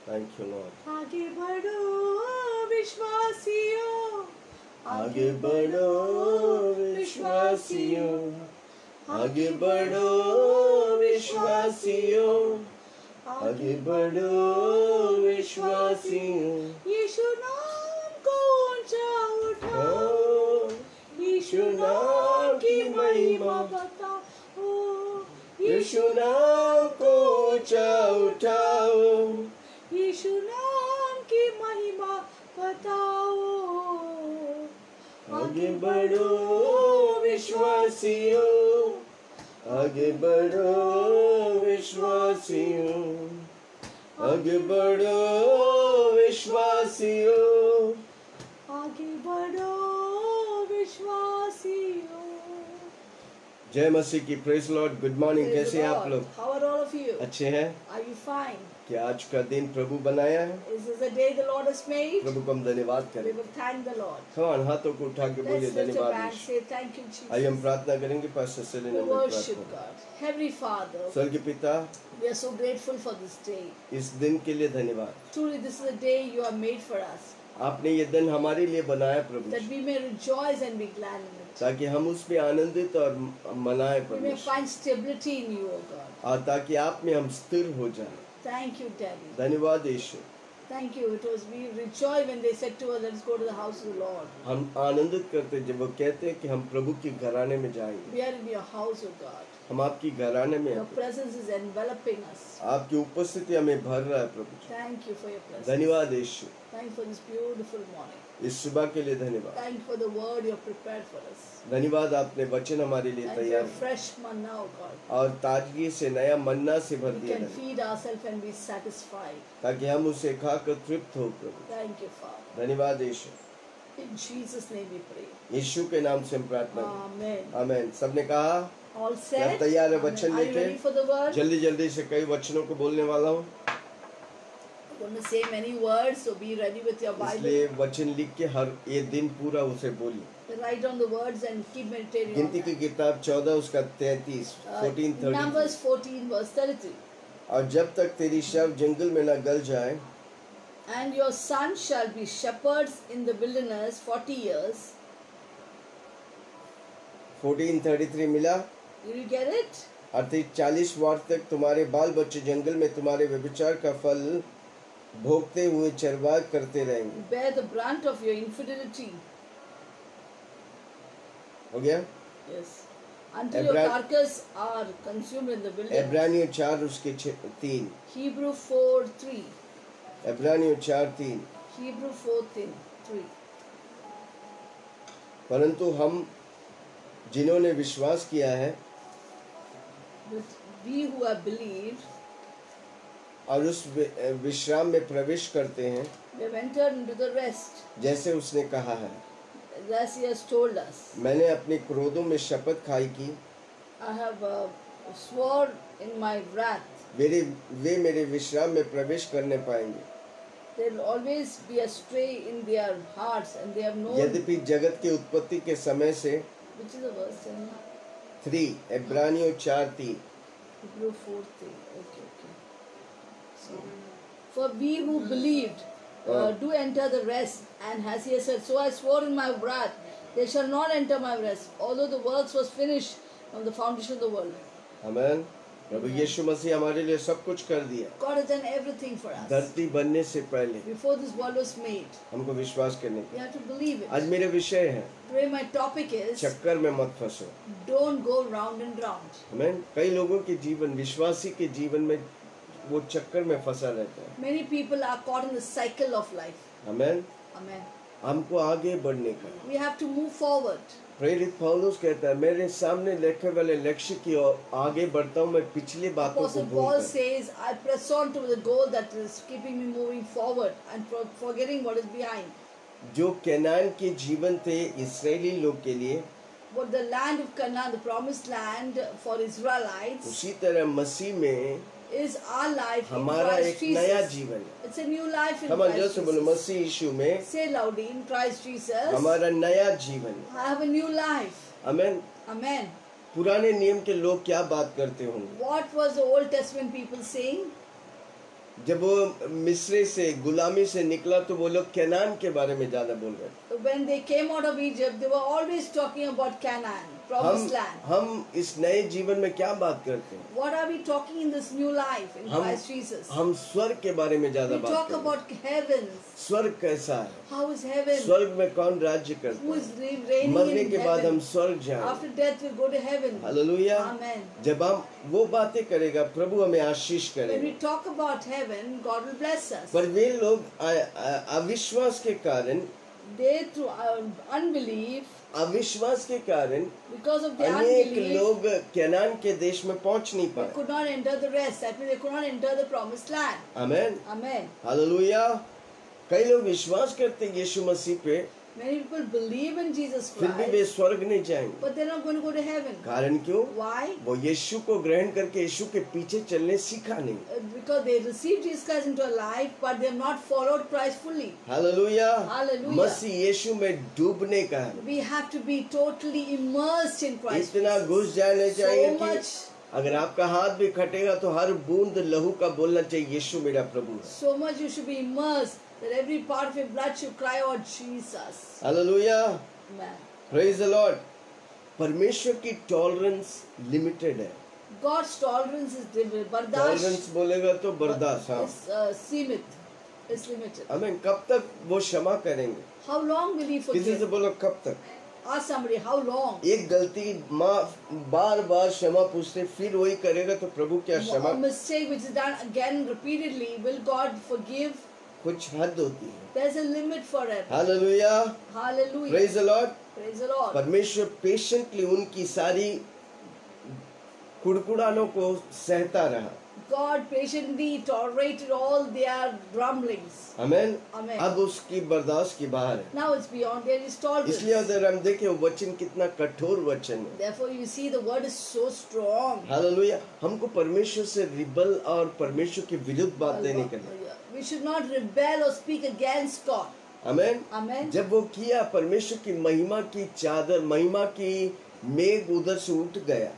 Thank you Lord. आगे बढ़ो विश्वासियों, आगे बढ़ो विश्वासियों, आगे बढ़ो विश्वासियों, आगे बढ़ो विश्वासियों। यीशु नाम को ऊंचा उठाओ, ओ, यीशु नाम की महिमा बताओ, यीशु नाम को ऊंचा उठाओ, यीशु नाम की महिमा बताओ। आगे बढ़ो विश्वासियों, आगे बढ़ो विश्वासियों, आगे बढ़ो विश्वासियों। आगे बढ़ो विश्वासियों। जय मसीह की। Praise Lord. Good morning. Praise कैसे the हैं आप Lord. लोग? How are all of you? अच्छे हैं? Are you fine? क्या आज का दिन प्रभु बनाया है? Is this the day the Lord has made? प्रभु को हम धन्यवाद We करें। will thank the Lord. कौन हाथों को उठा के बोलिए Let's lift up धन्यवाद and Yeshu. say thank you, Jesus. आइए हम प्रार्थना करेंगे। पास्टर सेलिना We में worship प्रार्थना। God. Heavenly Father, स्वर्गीय पिता, we are so grateful for this day. इस दिन के लिए धन्यवाद। Truly, this is a day you have made for us, आपने ये दिन हमारे लिए बनाया प्रभु, that we may rejoice and be glad in it. ताकि हम उसमें आनंदित और मनाए We may Prabhu, find stability in you, O God. और ताकि आप में हम स्थिर हो जाएं। Thank you, Daddy. धन्यवाद यीशु। Thank you. It was we rejoice when they said to us, "Let's go to the house of the Lord." हम आनंदित करते जब वो कहते हैं कि हम प्रभु के घराने में जाएंगे। We are in your house, O God. हम आपकी घराने में Your हैं। presence is enveloping us. आपकी उपस्थिति हमें भर रहा है प्रभु। Thank you for your presence. धन्यवाद यीशु। Thank you for this beautiful morning. इस सुबह के लिए धन्यवाद। Thank you for the word you have prepared for us. धन्यवाद आपने वचन हमारे लिए Thank you for तैयार your fresh manna, O God. और ताजगी से नया मन्ना से भर We दिया can है, feed ourselves and be satisfied. ताकि हम उसे खाकर तृप्त हो प्रभु। Thank you, Father. धन्यवाद यीशु। In Jesus' name we pray. यीशु के नाम से हम प्रार्थना करते Amen. हैं। आमीन। सबने कहा All क्या set? तैयार है Amen. वचन Are you लेके? ready for the word? जल्दी जल्दी से कई वचनों को बोलने वाला हूँ, I'm going to say many words, so be ready with your Bible. इसलिए वचन लिख के हर ये दिन पूरा उसे बोलिए। Write down the words and keep meditating on गिनती की that. किताब 14 उसका 33 14:33। Numbers 14 verse 33. और जब तक तेरी शव जंगल में न गल जाए, And your sons shall be shepherds in the wilderness 40 years. 14:33 मिला। Did you get it? अर्थात 40 वर्ष तक तुम्हारे बाल बच्चे जंगल में तुम्हारे व्यभिचार का फल भोगते हुए चरवाह करते रहेंगे। Bear the brunt of your infidelity. हो गया? Yes. Until your carcass are consumed in the wilderness. इब्रानियों 4 उसके 3। Hebrew 4:3. इब्रानियों 4:3। Hebrew 4:3. परंतु हम जिन्होंने विश्वास किया है But we who have believed, और उस विश्राम में प्रवेश करते हैं, we have entered into the rest, जैसे उसने कहा है, as he has told us. मैंने अपने क्रोधों में शपथ खाई कि I have swore in my wrath. वे मेरे विश्राम में प्रवेश करने पाएंगे। They will always be astray in their hearts, and they have known. यद्यपि जगत के उत्पत्ति के समय से Which is the verse? 3 इब्रानियों 4:3। Hebrew 4:3. Okay. So, for we who believed do enter the rest, and as he has said, so I swore in my wrath, they shall not enter my rest, although the works was finished from the foundation of the world. आमीन। प्रभु यीशु मसीह हमारे लिए सब कुछ कर दिया। God has done everything for us. धरती बनने से पहले Before this world was made, हमको विश्वास करने we की। have to believe it. आज मेरे विषय है, Today my topic is, चक्कर में मत फंसो। don't go round and round. आमीन। कई लोगों के जीवन, विश्वासी के जीवन में वो चक्कर में फंसा रहता है। Many people are caught in the cycle of life. आमीन। Amen. हमको आगे बढ़ने का। We have to move forward. प्रेरित पौलुस कहता है, मेरे सामने लिखे वाले लक्ष्य की ओर आगे बढ़ता हूँ, मैं पिछली बातों को Apostle भूल Paul कर। says, I press on to the goal that is keeping me moving forward and forgetting what is behind. जो कैनान के जीवन थे इस्राएली लोग के लिए, But the land of Canaan, the promised land for Israelites, उसी तरह मसीह में is our life in हमारा Christ एक नया Jesus. जीवन है। It's a new life in हम Christ जैसे बोलो, Jesus. मसीह यीशु में Say loudly, in Christ Jesus, हमारा नया जीवन है। I have a new life. आमीन। Amen. पुराने नियम के लोग क्या बात करते होंगे? What was the Old Testament people saying? जब वो मिस्र से गुलामी से निकला तो वो लोग केनान के बारे में ज्यादा बोल रहे थे। When they came out of Egypt, they were always talking about Canaan, promised land. हम इस नए जीवन में क्या बात करते हैं? What are we talking in this new life in Christ Jesus? हम स्वर्ग के बारे में ज्यादा We बात talk करते हैं। about heavens. स्वर्ग कैसा है? How is heaven? स्वर्ग में कौन राज्य करता Who है? is reigning मरने in के बाद हम heaven? स्वर्ग जाएंगे। After death, we'll go to heaven. Hallelujah. Amen. जब हम वो बातें करेगा प्रभु हमें आशीष When करेगा। we talk about heaven, God will bless us. पर वे लोग अविश्वास के कारण, They, through unbelief, अविश्वास के कारण because of the अनेक unbelief, लोग केनान के देश में पहुंच नहीं they पाए। could not enter the rest. That means they could not enter the promised land. Amen. Amen. Hallelujah. कई लोग विश्वास करते हैं यीशु मसीह पे, Many people believe in Jesus फिर भी वे Christ, स्वर्ग नहीं जाएंगे। but they're not going to go to heaven. कारण क्यों? Why? वो यीशु को ग्रहण करके यीशु के पीछे चलने सीखा नहीं। Because they received Jesus Christ into a life, but they have not followed Christ fully. Hallelujah. Hallelujah. मसीह यीशु में डूबने का है। We have to be totally immersed in Christ. इतना Jesus. घुस जाने चाहिए So कि much, अगर आपका हाथ भी खटेगा तो हर बूंद लहू का बोलना चाहिए यीशु मेरा प्रभु है। so much you should be immersed that every part of your blood should cry out Jesus. Hallelujah. Amen. Praise the Lord. परमेश्वर की टॉलरेंस लिमिटेड है। God's tolerance is limited. Tolerance Bardash बोलेगा तो बर्दाश्त। हाँ। is सीमित. It's limited. हमें कब तक वो क्षमा करेंगे? How long will He किसी से forgive? बोलो कब तक? Ask somebody, how long? एक गलती माँ बार बार क्षमा पूछते फिर वही करेगा तो प्रभु क्या क्षमा? A mistake which is done again repeatedly, will God forgive? कुछ हद होती है। There's a limit for it. Hallelujah. Hallelujah. Praise the Lord. Praise the Lord. परमेश्वर पेशेंटली उनकी सारी कुड़कुड़ानों को सहता रहा। God patiently tolerated all their grumblings. Amen. Amen. अब उसकी बर्दाश्त की बाहर है। Now it's beyond their tolerance. इसलिए अगर हम देखें वो वचन कितना कठोर वचन है। Therefore, you see the word is so strong. Hallelujah. हमको परमेश्वर से रिबल और परमेश्वर के विरुद्ध बातें नहीं करनी। We should not rebel or speak against God. Amen. Amen. जब वो किया परमेश्वर की महिमा की चादर, महिमा की मेघ उधर से उठ गया।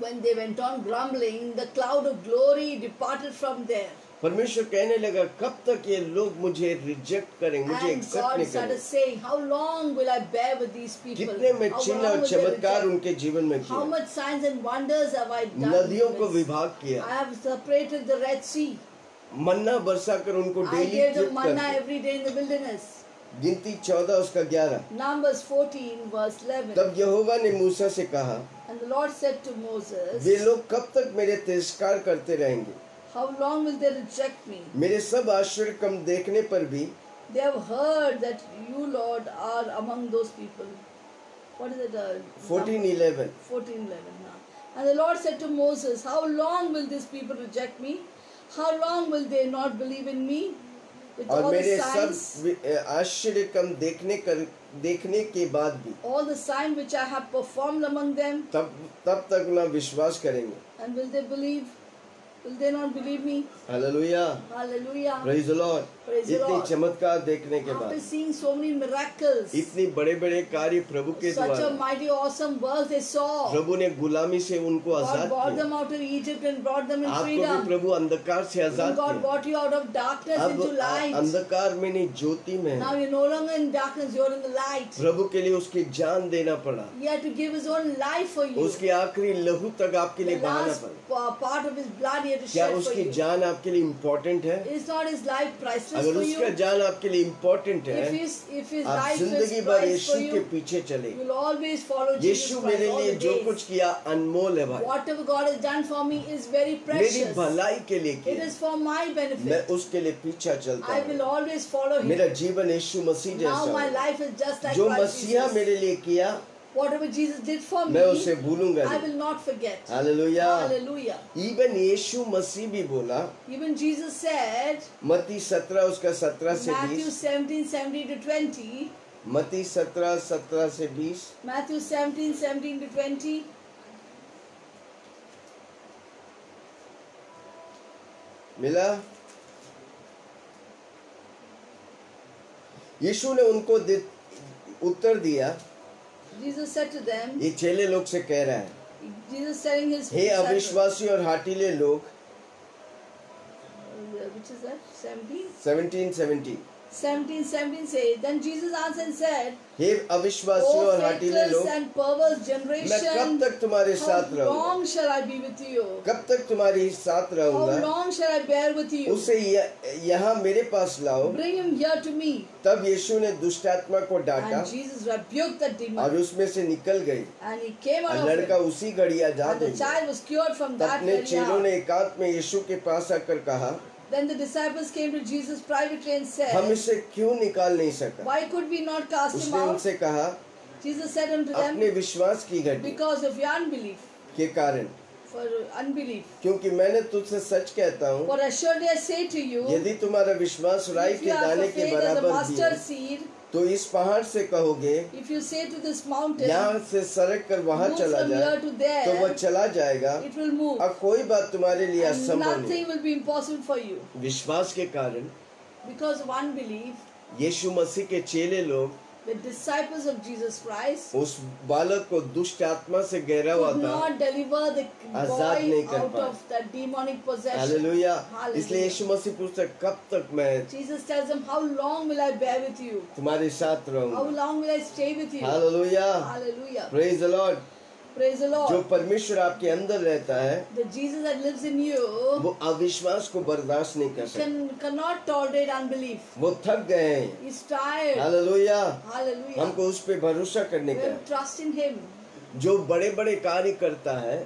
When they went on grumbling, the cloud of glory departed from there. परमेश्वर कहने लगा कब तक ये लोग मुझे रिजेक्ट करेंगे, मुझे And एक्सेप्ट God नहीं started करेंगे। saying, how long will I bear with these people? कितने मैं How चिन्ह long और will they चमत्कार reject? उनके जीवन में How किया। much signs and wonders have I done? नदियों को in this? विभाग किया। I have separated the Red Sea. मन्ना बरसा कर उनको I daily gave them trip manna करते। every day in the wilderness. गिनती 14 उसका 11। Numbers 14 verse 11. तब यहोवा ने मूसा से कहा And the Lord said to Moses, वे लोग कब तक मेरे तिरस्कार करते रहेंगे? how long will they reject me? मेरे सब आश्चर्य कम देखने पर भी They have heard that you, Lord, are among those people. What is it? 14:11 14:11 now. And the Lord said to Moses, how long will these people reject me? How long will they not believe in me? With और all मेरे the signs, सब आश्चर्य कम देखने के बाद भी all the signs which I have performed among them, तब तक ना विश्वास करेंगे। and will they believe? Will they not believe me? Hallelujah. Hallelujah. Praise the Lord. Praise the इतनी Lord. चमत्कार देखने के After बाद, seeing so many miracles, इतनी बड़े बड़े कार्य प्रभु के such a द्वारा, mighty awesome work they saw. प्रभु ने गुलामी से उनको God आजाद brought किया। them out of Egypt and brought them in आपको भी freedom. प्रभु अंधकार से And आजाद God किया। brought you out of darkness अब into light. अंधकार में नहीं ज्योति में Now है। you're no longer in darkness, you're in the light. प्रभु के लिए उसकी जान देना पड़ा। He had to give his own life for you. उसकी आखिरी लहू तक आपके The लिए बहाना last पड़ा। part of his blood he had to क्या shed for उसकी you. जान आपके लिए इम्पोर्टेंट है? Is not his life priceless अगर for उसका you? जान आपके लिए इम्पोर्टेंट है, If his आप life जिंदगी is भर priceless यीशु for के you, पीछे चले। you'll always follow Jesus यीशु Christ मेरे all लिए the जो days. कुछ किया अनमोल है भाई। Whatever God has done for me is very मेरी precious. भलाई के लिए It किया। is for my मैं benefit. उसके लिए पीछा चलता I will हूँ। always follow him. मेरा जीवन यीशु मसीह Now जैसा my हो। life is just like जो Christ मसीहा Jesus. मेरे लिए किया Whatever Jesus did for me, मैं उसे भूलूंगा I नहीं। will not forget. Hallelujah. Hallelujah. Even यीशु मसीह भी बोला, Even Jesus said, मत्ती 17 उसका 17 से Matthew 20, 17:17 to 20, मत्ती 17 17 से 20, Matthew 17:17 to 20, मिला। यीशु ने उनको उत्तर दिया, Jesus said to them, ये चेले लोग से कह रहा है, Jesus telling his हे disciples, अविश्वासी और हाटिले लोग, which is that? 17? 17:17 17 says, then Jesus answered and said, hey अविश्वासियों O और हठीले faithless लोग, and perverse मैं कब generation, तक तुम्हारे how साथ रहूंगा? long shall I be with you? कब तक तुम्हारे साथ How रहूंगा? long shall I bear with you? उसे यहाँ मेरे पास लाओ। Bring him here to me. तब यीशु ने दुष्ट आत्मा को डांटा And Jesus rebuked the और demon. उसमें से निकल गई And he came out और of लड़का it. उसी घड़ी आजाद And हो the गया। child was cured from तब that अपने very चेलों ने hour. एकांत में यीशु के पास आकर कहा, Then the disciples came to Jesus privately and हम said, इसे क्यों निकाल नहीं सका? why could we not cast him उसने out? उनसे कहा, Jesus said unto अपने them, विश्वास की घटी because of your unbelief. के कारण, For unbelief. क्योंकि मैंने तुझसे सच कहता हूँ, For assuredly I say to you, यदि तुम्हारा विश्वास राई if के you have दाने the के faith as a बराबर भी mustard है, seed, तो इस पहाड़ से कहोगे, if you say to this mountain, यहाँ से सरक कर वहाँ move चला from जाए, here to तो वह there, चला जाएगा। it will move. अब कोई बात तुम्हारे लिए And असंभव नहीं। nothing will be impossible for you. विश्वास के कारण Because of unbelief, यीशु मसीह के चेले लोग the disciples of Jesus Christ उस बालक को दुष्ट आत्मा से घेरा हुआ could था, not deliver the आजाद नहीं boy कर out पाए। of that demonic possession. Hallelujah. Hallelujah. इसलिए यीशु मसीह पूछता, कब तक मैं Jesus tells them, how long will I bear with you? तुम्हारे साथ How रहूंगा? long will I stay with you? Hallelujah. Hallelujah. Praise the Lord. Praise the जो Lord. परमेश्वर आपके अंदर रहता है, The Jesus that lives in you वो अविश्वास को बर्दाश्त नहीं कर सकता। cannot tolerate unbelief. वो थक गए हैं। He's tired. हालेलुया। Hallelujah. हमको उस पे भरोसा करने We का have trust in Him. है। जो बड़े बड़े कार्य करता है,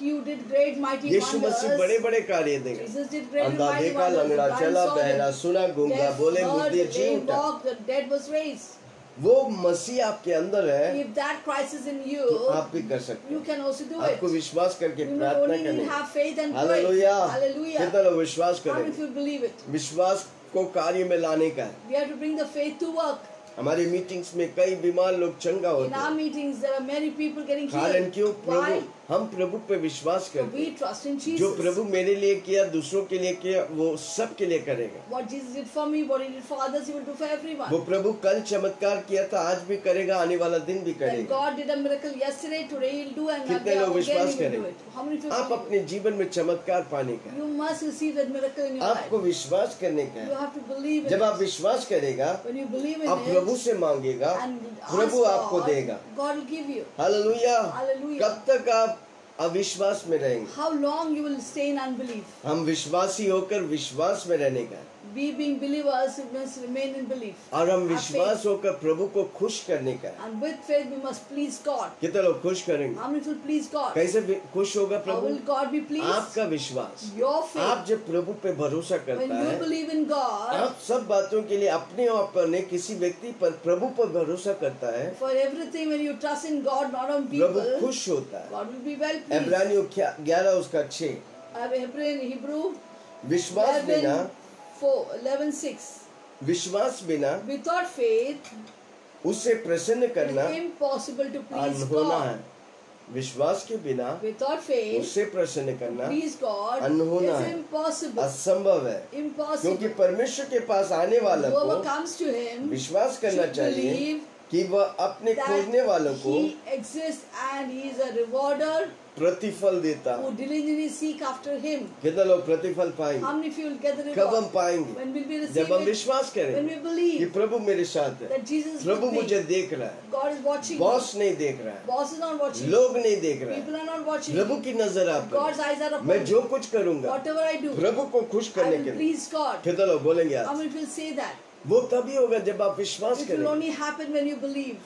He who did great mighty Yeshu Masih wonders. बड़े बड़े कार्य देगा। Jesus did great and अंधा mighty देखा, wonders. लंगड़ा The blind चला, saw, बहरा the सुना, गूंगा deaf बोले, heard, मुर्दे the जी lame उठा। walked, the dead was raised. वो मसीह आपके अंदर है, If that Christ is in you, तो आप भी कर सकते you हैं। can also do it. आपको विश्वास करके You प्रार्थना only need करनी। have faith and pray. Hallelujah. Hallelujah. कितना लोग विश्वास How many करें? of you believe it? विश्वास को कार्य में लाने का है। We have to bring the faith to work. हमारी मीटिंग्स में कई बीमार लोग चंगा In होते our हैं। meetings, there are many people getting कारण healed. क्यों? Why? प्रभु, हम प्रभु पे विश्वास करते We हैं। trust in जो Jesus. प्रभु मेरे लिए किया, दूसरों के लिए किया, वो सब के लिए करेगा। What Jesus did for me, what He did for others, He will do for वो everyone. प्रभु कल चमत्कार किया था, आज भी करेगा, आने वाला दिन भी That करेगा। God did a miracle yesterday, today He'll do, and कितने again लोग He विश्वास will do करेंगे? it. How many of you आप believe अपने जीवन में चमत्कार पाने का it? है। You must receive that miracle in your life. आपको विश्वास करने का You है। have to believe in जब आप it. विश्वास करेगा, When you believe in आप प्रभु it से मांगेगा, and ask प्रभु आपको God, देगा। God will give you. Hallelujah. Hallelujah. कब तक आप अविश्वास में रहेंगे? How long you will stay in unbelief? हम विश्वासी होकर विश्वास में रहने का है। We being believers, we must remain in belief. और हम Have विश्वास faith. होकर प्रभु को खुश करने का है। And with faith we must please God. कितने लोग खुश करेंगे? How many will please God? कैसे खुश होगा How Prabhu? will God be pleased? आपका विश्वास। Your आप faith. जब प्रभु पे भरोसा When करता you है, believe in God, आप सब बातों के लिए अपने आप पर नहीं, किसी व्यक्ति पर, प्रभु पर भरोसा करता है, for everything when you trust in God, not on Prabhu people, खुश होता है। God will be well pleased. इब्रानियों 11 उसका 6। Hebrew विश्वास बिना 11:6. विश्वास बिना Without faith, उससे प्रसन्न it करना is impossible to please अनहोना है। God. विश्वास के बिना Without faith, उससे प्रसन्न करना please God अनहोना is है। impossible. असंभव है, Impossible. क्योंकि परमेश्वर के पास आने वाला Whoever को comes to Him विश्वास करना should चाहिए believe कि वह अपने खोजने वालों that को He exists and He is a rewarder प्रतिफल देता who है। diligently seek after Him. कितने लोग प्रतिफल पाएंगे? How many of you will get the कब हम reward? पाएंगे? When will we receive जब हम it? विश्वास When करेंगे we कि believe प्रभु मेरे साथ है, that Jesus is Prabhu with me. मुझे देख रहा है, God is watching me. Boss नहीं देख रहा है, Boss is not watching. लोग नहीं देख रहा People है, are not watching. प्रभु की नजर आप पर God's है। eyes are upon मैं me. जो कुछ करूंगा Whatever I do, प्रभु को खुश I करने will के लिए। please God. कितने लोग बोलेंगे How आज? many will say that? वो तभी होगा जब आप विश्वास It will करेंगे। only happen when you believe.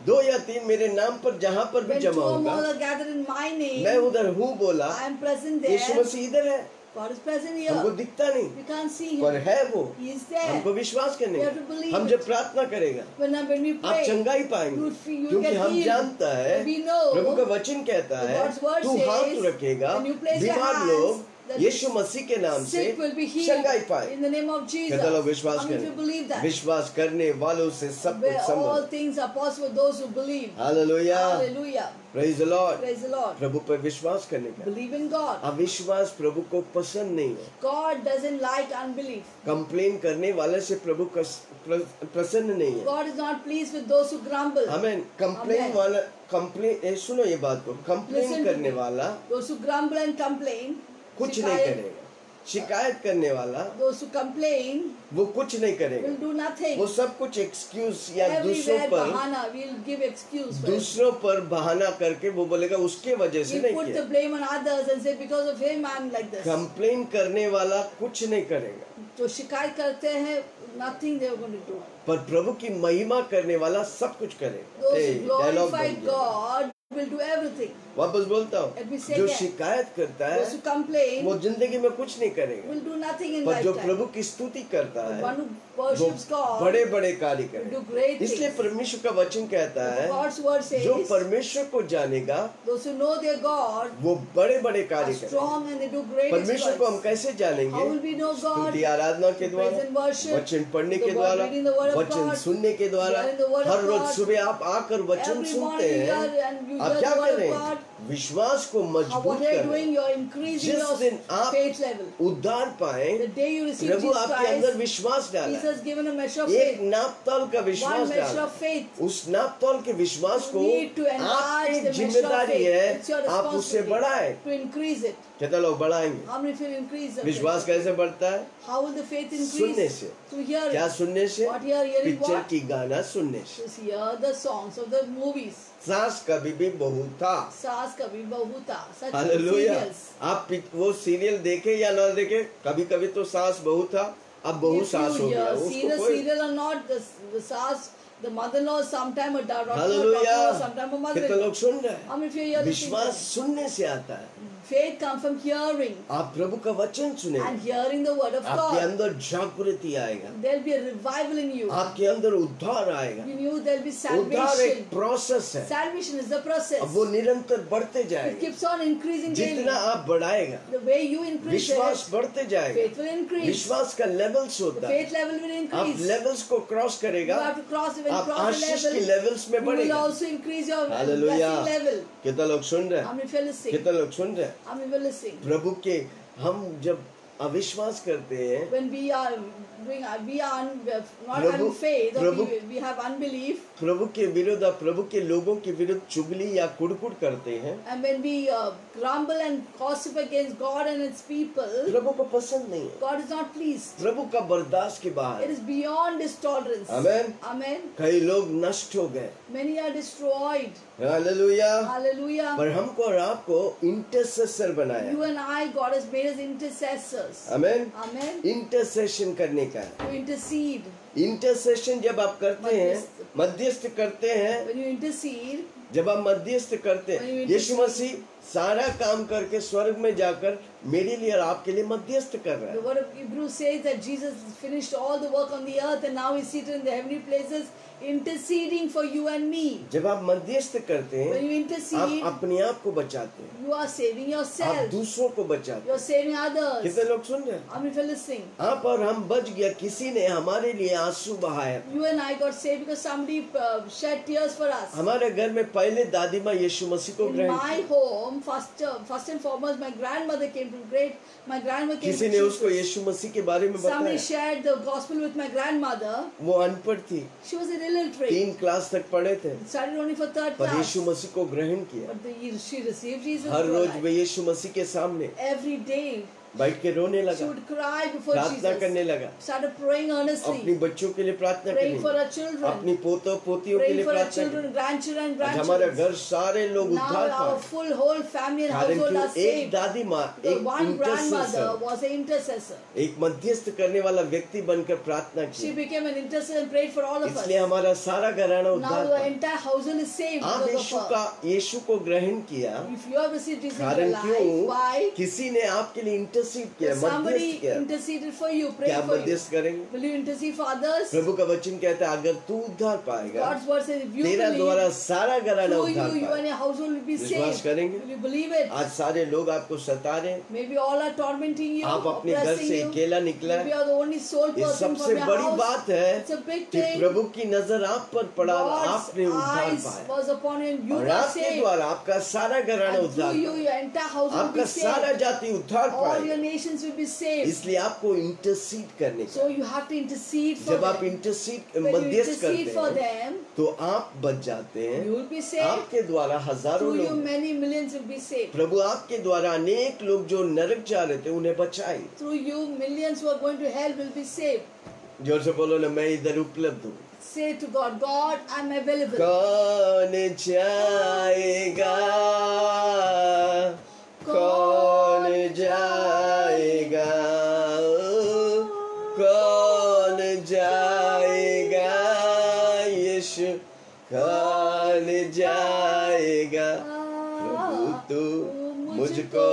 2 या 3 मेरे नाम पर जहाँ पर भी When two जमा or होगा, more are gathered in my मैं name, उधर हूँ बोला। I am present Yeshu there. मसीह इधर है, God is present हमको here. दिखता नहीं, We can't see पर Him. है वो। He is there. हमको विश्वास करने We have to का। believe हम it. जब प्रार्थना करेगा, When we आप pray, चंगाई पाएंगे, you'll क्योंकि get हम healed. जानता है We know प्रभु का वचन कहता है, God's word तू हाथ says, रखेगा, when you place your बीमार hands, लोग the यीशु मसीह के नाम से sick will be healed चंगाई पाए। in the name of Jesus. कहता लोग विश्वास How many of you करें, believe that? विश्वास करने वालों से सब कुछ Where all संभव। things are possible for those who believe. Hallelujah, Hallelujah. Praise the Lord. Praise the Lord. प्रभु पर विश्वास करने का। Believe in God. अविश्वास प्रभु को पसंद नहीं है। God doesn't like unbelief. Complain करने वाले से प्रभु प्रसन्न नहीं है। God is not pleased with those who grumble. हमें कंप्लेन Amen. वाला सुनो ये बात को, Listen कंप्लेन to करने me. वाला Those who grumble and complain, कुछ नहीं शिकायत करेगा। शिकायत करने वाला those who complain वो कुछ नहीं करेगा, will do nothing. वो सब कुछ एक्सक्यूज या दूसरों Everywhere पर bahana, we'll give excuse for it. दूसरों पर बहाना करके वो बोलेगा उसके वजह से We नहीं put the किया। blame on others and say because of him I'm like this. Complain करने वाला कुछ नहीं करेगा, जो शिकायत करते हैं nothing they are going to do. पर प्रभु की महिमा करने वाला सब कुछ करेगा। Those ए, who डायलॉग glorify बन गया। God will do everything. वापस बोलता Let me हूँ, say जो again. शिकायत करता है Those who complain वो जिंदगी में कुछ नहीं करेगा, will do nothing in पर जो lifetime. प्रभु की स्तुति करता The है one who वो worships God बड़े बड़े कार्य will करेगा। do great इसलिए things. परमेश्वर का वचन कहता है God's word जो says परमेश्वर को जानेगा those who know their God वो बड़े बड़े are कार्य करेगा। strong and they do great परमेश्वर को हम exploits. कैसे जानेंगे? How will we know God? स्तुति आराधना के Praise द्वारा, and worship, वचन पढ़ने the के word, द्वारा, reading the word of वचन God, सुनने के द्वारा। hearing the word of her rose God. सुबह आप आकर वचन Every सुनते morning you हैं, hear and you आप hear क्या the word of करें? God. विश्वास को How, मजबूत what are you करें। doing? You are increasing जिस दिन your आप faith level. उद्धार पाए, The day you receive Prabhu Jesus आपके अंदर Christ, विश्वास डाला Jesus has given a measure of है। एक faith. नापतोल का One विश्वास measure डाला of faith. उस नापतोल के विश्वास You को need to enlarge आपकी the measure of जिम्मेदारी faith. है, It's your आप उससे responsibility बढ़ाएं। to increase it. कितना लोग बढ़ाएंगे? How many of you increase the विश्वास faith? कैसे बढ़ता है? How will the faith सुनने increase? से। Through hearing. क्या सुनने से? What you are hearing? Picture What? की गाना सुनने से। Just hear the songs of the movies. सास कभी भी बहू था। सास कभी बहू था. Such hallelujah. serials. आप वो सीरियल देखे या ना देखे, कभी कभी तो सास बहू था, अब बहू If सास हो you गया। see the उसको कोई serial or not, the sas, the mother-in-law, sometime a daughter, hallelujah. sometime a कितने mother-in-law. लोग सुन रहे How हैं? many of you hear the विश्वास same? सुनने से आता है। Faith comes from hearing आप प्रभु का वचन सुने, and hearing the word of आपके God. अंदर जागृति आएगा, There'll be a revival in you. आपके अंदर उद्धार आएगा। In you there'll be उद्धार एक salvation. प्रोसेस है, Salvation is the process. अब वो निरंतर बढ़ते It जाएगा। keeps on increasing daily. जितना आप बढ़ाएगा, The way you increase विश्वास it, बढ़ते जाएगा। faith will increase. विश्वास का लेवल्स The होता है, faith level will आप increase. लेवल्स को क्रॉस You करेगा, have to cross, when you आप cross the आशीष के level, लेवल्स में you will बढ़ेगा। also increase your hallelujah. blessing level. कितना लोग सुन रहे How हैं? many of you are listening? कितना लोग सुन रहे हैं? How many of you are listening? प्रभु के हम जब अविश्वास करते हैं, When we are doing, we are not Prabhu- having faith, or Prabhu- we have unbelief, प्रभु के विरुद्ध, प्रभु के लोगों के विरुद्ध चुगली या कुड़कुड़ करते हैं, and when we grumble and gossip against God and His people, प्रभु को पसंद नहीं है, God is not pleased. प्रभु का बर्दाश्त के बाहर It is beyond His tolerance. Amen. Amen. कई लोग नष्ट हो गए। Many are destroyed. Hallelujah. Hallelujah. पर हमको और आपको इंटरसेसर बनाया, You and I, God has made us intercessors. Amen. Amen. Intercession करने का है। To intercede. इंटरसेशन जब आप करते हैं, मध्यस्थ करते हैं, When you intercede, जब आप मध्यस्थ करते हैं, यीशु मसीह सारा काम करके स्वर्ग में जाकर मेरे लिए और आपके लिए मध्यस्थ कर रहा the है। word of Hebrews says that Jesus finished all the work on the earth and now He's seated in the heavenly places interceding for you and me. जब आप मध्यस्थ करते When हैं, you आप intercede, अपने आप को बचाते हैं, you are saving आप yourself. दूसरों को बचाते You are saving हैं। others. कितने लोग सुन रहे हैं? How many of you are listening? आप और हम बच गया, किसी ने हमारे लिए आंसू बहाया। You and I got saved because somebody shed tears for us. हमारे घर में पहले दादी माँ यीशु मसीह को In ग्रहण my किया। home, first and foremost, my grandmother came to great. My grandmother came किसी to ने उसको Jesus. यीशु मसीह के बारे में Somebody बताया। shared the gospel with my grandmother. वो अनपढ़ थी, She was illiterate. 3 क्लास तक पढ़े थे, Studied only for third पर class. यीशु मसीह को ग्रहण किया। But she received Jesus. Her for rose life. वे यीशु मसीह के सामने Every day बैठ के रोने she लगा, would cry before प्रार्थना करने Jesus. लगा, Started praying अपनी earnestly. बच्चों के लिए प्रार्थना Praying करने for लगा, her children. अपनी पोतों पोतियों के Praying लिए for her प्रार्थना children, की। grandchildren, and आज हमारा grandchildren. घर सारे लोग Now उद्धार our पाए, full whole family and कारण household are क्यों एक saved. दादी माँ, The एक one grandmother इंटरसेसर, was an intercessor. एक मध्यस्थ करने वाला व्यक्ति बनकर प्रार्थना She की, became an intercessor and prayed for all of us. इसलिए हमारा सारा घराना Now उद्धार the पाया। entire household is saved आप because of her. यीशु को ग्रहण किया, If you have received Jesus in कारण your life, क्यों? why? किसी ने आपके लिए इंटरसीड किया, Somebody मध्यस्थ किया। interceded for you, क्या prayed आप for you. मध्यस्थ करेंगे? Will you intercede for others? प्रभु का वचन कहता है, अगर तू उद्धार पाएगा, God's word says if you तेरा द्वारा believe, सारा घराना through उद्धार you, you and पाएगा। your household will be विश्वास saved. करेंगे? Will you believe it? आज सारे लोग आपको सता रहे हैं, Maybe all are tormenting you, आप अपने घर oppressing से you. अकेला निकला Maybe you है। are the only sole ये person सबसे from your बड़ी house. बात है It's a big कि thing. प्रभु की नजर आप पर पड़ा और God's आपने उद्धार eyes पाया, was upon you and you और got आपके saved. द्वारा आपका सारा घराना And उद्धार through you, पाया, your entire household will आपका be सारा saved. जाति उद्धार All पाएगा। the nations will be saved. इसलिए आपको इंटरसीड करने का, So you have to intercede for जब आप them. इंटरसीड When you मध्यस्थ intercede करते for हैं them, तो आप बच जाते हैं। you will be saved. आपके द्वारा हजारों Through you, लोग, many millions will be saved. प्रभु आपके द्वारा अनेक लोग जो नरक जा रहे थे उन्हें बचाएंगे। Through you, millions who are going to hell will be saved. जोर से बोलो ना, मैं इधर उपलब्ध हूँ। Say to God, God, I'm available. कौन जाएगा, कौन जाएगा, कौन जाएगा, यीशु कौन जाएगा, प्रभु तू मुझको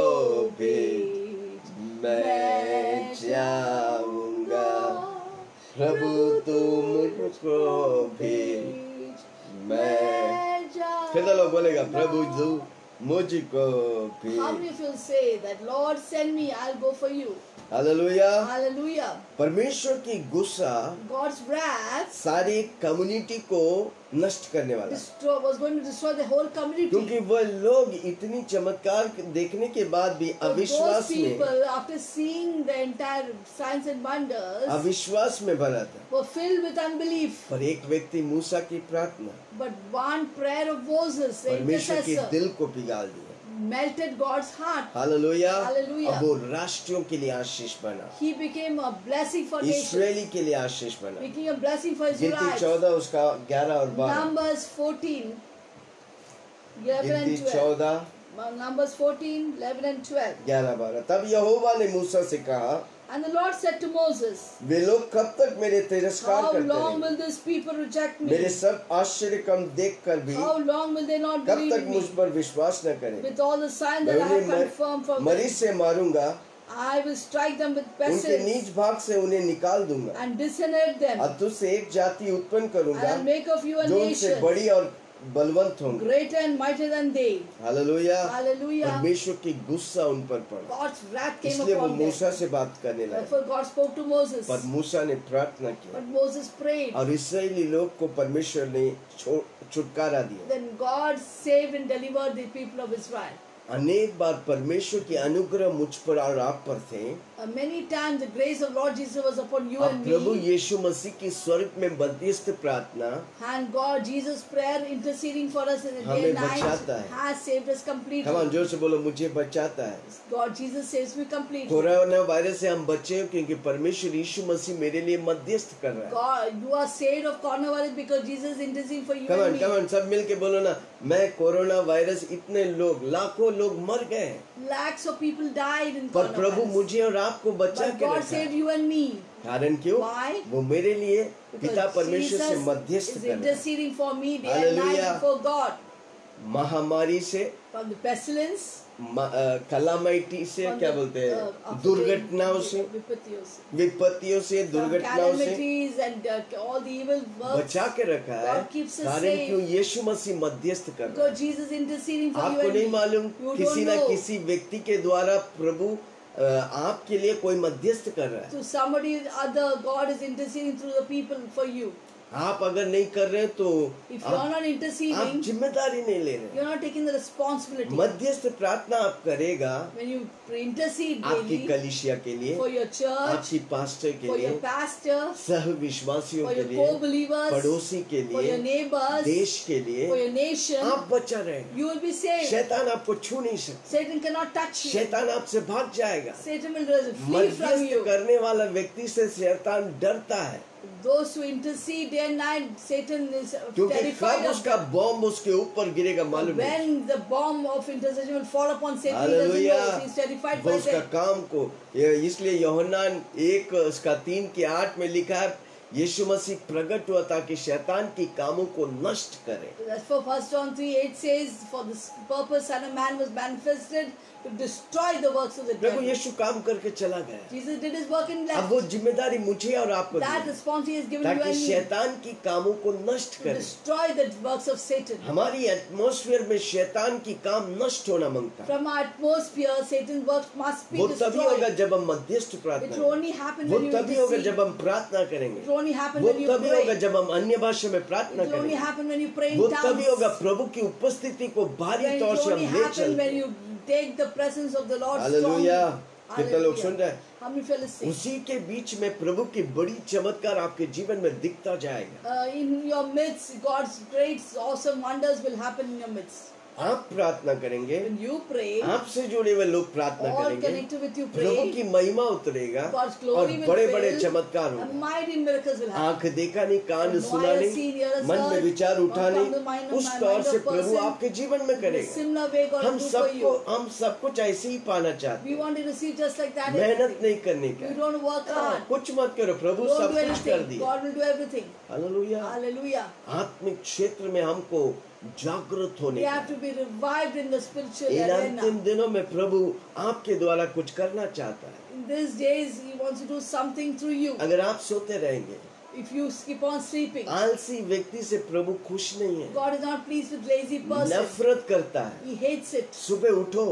भेज, मैं जाऊंगा, प्रभु तू मुझको भेज, मैं फिर लोग बोलेगा, प्रभु तू मुझको भेज। How many of you will say that, Lord, send me, I'll go for you? Hallelujah. Hallelujah. परमेश्वर की गुस्सा God's wrath सारी कम्युनिटी को नष्ट करने वाला है। was going to destroy the whole community. क्योंकि वह लोग इतनी चमत्कार देखने के बाद भी Those अविश्वास में, people, after seeing the entire signs and wonders, अविश्वास में भरा था। were filled with unbelief. पर एक व्यक्ति मूसा की प्रार्थना But one prayer of Moses, the परमेश्वर के intercessor, दिल को पिघाल दिया। melted God's heart. Hallelujah. Hallelujah. अब वो राष्ट्रों के लिए आशीष बना, He became a blessing for nations. इस्राएली के लिए आशीष बना। Became a blessing for गिनती Israelites. 14 उसका 11 और 12। Numbers 14, 11 and गिनती 12. 14, Numbers 14, 11 and 12. 11, 12। तब यहोवा ने मूसा से कहा, And the Lord said to Moses, वे लोग कब तक मेरे तिरस्कार how करते long रहेंगे? will this people reject me? मेरे सब आश्चर्य कम देख कर भी How long will they not कब believe तक मुझ me? पर विश्वास न करें? With all the signs मैं that I have उन्हें confirmed for मरी them, से मारूंगा, I will strike them with उनके pestilence नीच भाग से उन्हें निकाल दूंगा, and disinherit them. और तुझसे एक जाति उत्पन्न And करूंगा I'll make of you a जो उनसे nation बड़ी और बलवंत होंगे। greater and mightier than they. Hallelujah. Hallelujah. परमेश्वर की गुस्सा उन पर पड़ा, God's wrath came इसलिए वो upon them. मूसा से बात करने लगा। Therefore God spoke to Moses. पर मूसा ने प्रार्थना की But Moses prayed. और इस्राएली लोग को परमेश्वर ने छुटकारा दिया। Then God saved and delivered the people of Israel. अनेक बार परमेश्वर की अनुग्रह मुझ पर और आप पर थे। Many times the grace of Lord Jesus was upon you अब and प्रभु me. यीशु मसीह की स्वर्ग में मध्यस्थ प्रार्थना And God, Jesus' prayer interceding for us in the day हमें and night बचाता है। has saved us हम completely. जोर से बोलो, मुझे बचाता है। God, Jesus saves me completely. Corona virus से हम बचे क्योंकि परमेश्वर यीशु मसीह मेरे लिए मध्यस्थ कर रहा है। God, you are saved of coronavirus because Jesus is interceding for you and come on me. कमान सब मिल के बोलो ना, मैं कोरोना वायरस, इतने लोग, लाखों लोग मर गए, Lakhs of people died in पर प्रभु coronavirus. मुझे और आपको बचा But के God रखा saved है। you and me. कारण क्यों? Why? वो मेरे लिए पिता Because परमेश्वर से Jesus मध्यस्थ is कर रहा है। interceding for me day and night Hallelujah. before God. महामारी से, From the pestilence, कलामाइटी से, from क्या the, बोलते हैं, of दुर्घटनाओं से, विपत्तियों से, विपत्तियों से, from दुर्घटनाओं से calamities and all the evil works. बचा के रखा है। God keeps us कारण safe. क्यों? यीशु मसीह मध्यस्थ कर रहा है। Because Jesus is interceding for you आपको and नहीं me. मालूम, You किसी don't न know. किसी व्यक्ति के द्वारा प्रभु आपके लिए कोई मध्यस्थ कर रहा है। To somebody other, God is interceding through the people for you. आप अगर नहीं कर रहे तो If you are not आप interceding, जिम्मेदारी नहीं ले रहे। you are not taking the responsibility. मध्यस्थ प्रार्थना आप करेगा When you intercede आपकी daily कलीसिया के लिए, for your church, आपकी पास्टर के for लिए, your pastor, सह विश्वासियों for के your लिए, co-believers, पड़ोसी के for your लिए, neighbors, देश के लिए, for your nation, आप बचा रहेगा। you will be saved. शैतान आपको छू नहीं सकता, Satan cannot touch you. शैतान आपसे भाग जाएगा। Satan will flee from मध्यस्थ you. करने वाला व्यक्ति से शैतान डरता है, Those who intercede day and night, Satan is क्योंकि terrified कब of उसका बॉम्ब उसके ऊपर गिरेगा मालूम नहीं। when the bomb of intercession will fall upon Satan. He doesn't hallelujah. know. He's terrified वो by उसका that. काम को, इसलिए यूहन्ना 1:3-8 में लिखा है, यीशु मसीह प्रकट हुआ ताकि शैतान की कामों को नष्ट करे। That's for 1 John 3:8 says, for this purpose Son of Man was manifested to destroy the works of the देखो devil. यीशु काम करके चला गया, Jesus did his work in अब left. वो जिम्मेदारी मुझे और आपको दी That है, responsibility is given you ताकि and me शैतान की कामों को नष्ट to करे। destroy the works of Satan. हमारी एटमॉस्फेयर में शैतान की काम नष्ट होना मांगता है। From our atmosphere, Satan's works must be वो तभी होगा destroyed. जब हम मध्यस्थ प्रार्थना It will only करेंगे, happen वो when you तभी होगा intercede. जब हम प्रार्थना करेंगे, It will only happen वो when you तभी होगा pray. जब हम अन्य भाषा में प्रार्थना It will only करेंगे, happen when you pray in वो tongues. तभी होगा प्रभु की उपस्थिति को भारी When it तौर will से only हम ले happen when चलते। you take the presence of the Lord hallelujah. strongly. कितने लोग सुन रहे हैं? How many feel listening? उसी के बीच में प्रभु की बड़ी चमत्कार आपके जीवन में दिखता जाएगा। In your midst, God's great, awesome wonders will happen in your midst. आप प्रार्थना करेंगे, When you pray, आपसे जुड़े हुए लोग प्रार्थना all करेंगे, connected with you Prabhu pray, की महिमा उतरेगा God's और glory will बड़े बड़े fill, चमत्कार and होंगे। mighty miracles will happen. आंख देखा नहीं, कान No सुना eye नहीं, seen, ear has मन में heard, विचार not उठा from नहीं, the mind of उस man, तौर mind से of प्रभु person. आपके जीवन में In a करेगा। similar way God हम will do for सबको you. हम सब कुछ ऐसे ही पाना चाहते We हैं, want to receive just like that. मेहनत everything. नहीं करने You का। don't work hard. कुछ मत करो, प्रभु Don't सब do कुछ कर anything. दिया। God will do everything. Hallelujah. Hallelujah. आत्मिक क्षेत्र में हमको जागृत होने We का, have to be revived in the spiritual in arena. अंतिम दिनों में प्रभु आपके द्वारा कुछ करना चाहता है। In these days, He wants to do something through you. अगर आप सोते रहेंगे, If you keep on sleeping, आलसी व्यक्ति से प्रभु खुश नहीं है, God is not pleased with lazy person. नफरत करता है। He hates it. सुबह उठो,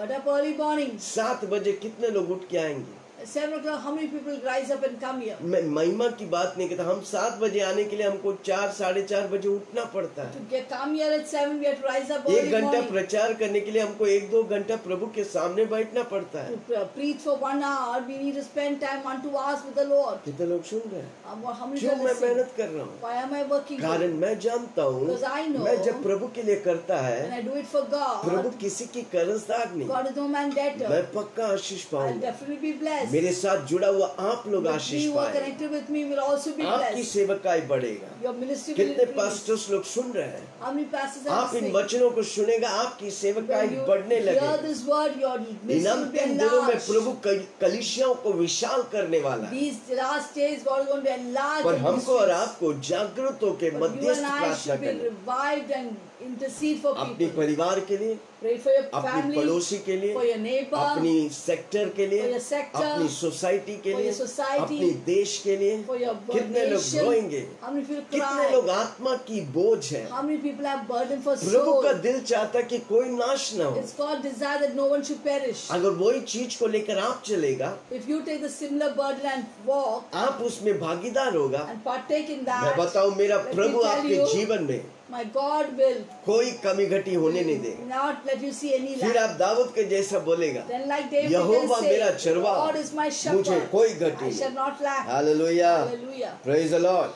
Get up early morning. 7 बजे कितने लोग उठ के आएंगे? 7 o'clock, how many people rise up and come here? मैं महिमा की बात नहीं करता, हम 7 बजे आने के लिए हमको 4 साढ़े 4 बजे उठना पड़ता To है। come here at 7, we have to rise up 1 early घंटा morning. प्रचार करने के लिए हमको 1-2 घंटा प्रभु के सामने बैठना पड़ता है। To preach for 1 hour, we need to spend time 1-2 hours with the Lord. कितने लोग सुन रहे हैं? How many क्यों people मैं listen? मेहनत कर रहा हूँ? Why am I working for? कारण मैं जानता हूँ, Because I know मैं जब प्रभु के लिए करता When है, I do it for Prabhu God, किसी की कर्जदार नहीं, God is no man debtor. मैं पक्का आशीष I'll पाऊंगा। definitely be blessed. मेरे साथ जुड़ा हुआ आप लोग But Ashish we who are पाएंगे, connected with me will also be आपकी blessed. सेवकाई बढ़ेगा। Your ministry will कितने increase. पास्टर्स लोग सुन रहे हैं? How many pastors are आप इन listening? वचनों को सुनेगा, आपकी सेवकाई When you बढ़ने hear लगे। this word, your in ministry will be अंतिम दिनों में enlarged. प्रभु कलीसियाओं को विशाल करने वाला है। These last days, God is going to enlarge पर the हमको और ministries. आपको जागृत होकर But you मध्यस्थ and I प्रार्थना should be करनी, revived and intercede for अपने people. परिवार के लिए, Pray for your अपनी family, पड़ोसी के लिए, for your neighbor, अपनी सेक्टर के लिए, For your sector, अपनी सोसाइटी के for लिए, your society, अपनी देश के लिए। for your कितने लोग nation. रोएंगे? How many people कितने cry? लोग आत्मा की बोझ है? How many people have burden for प्रभु का soul? दिल चाहता है कि कोई नाश न हो। It's God's desire that no one should perish. अगर वही चीज को लेकर आप चलेगा, If you take the similar burden and walk आप उसमें भागीदार होगा। and partake in मैं that, बताऊं, मेरा Let me प्रभु tell आपके you, जीवन में my God will कोई कमी घटी होने नहीं देगा। not let you see any फिर lack. आप दाऊद के जैसा बोलेगा, Then like David Jehovah can मेरा say, चरवाहा, God is my मुझे shepherd. कोई घटी I shall नहीं। not lack. Hallelujah, Hallelujah. Praise the Lord.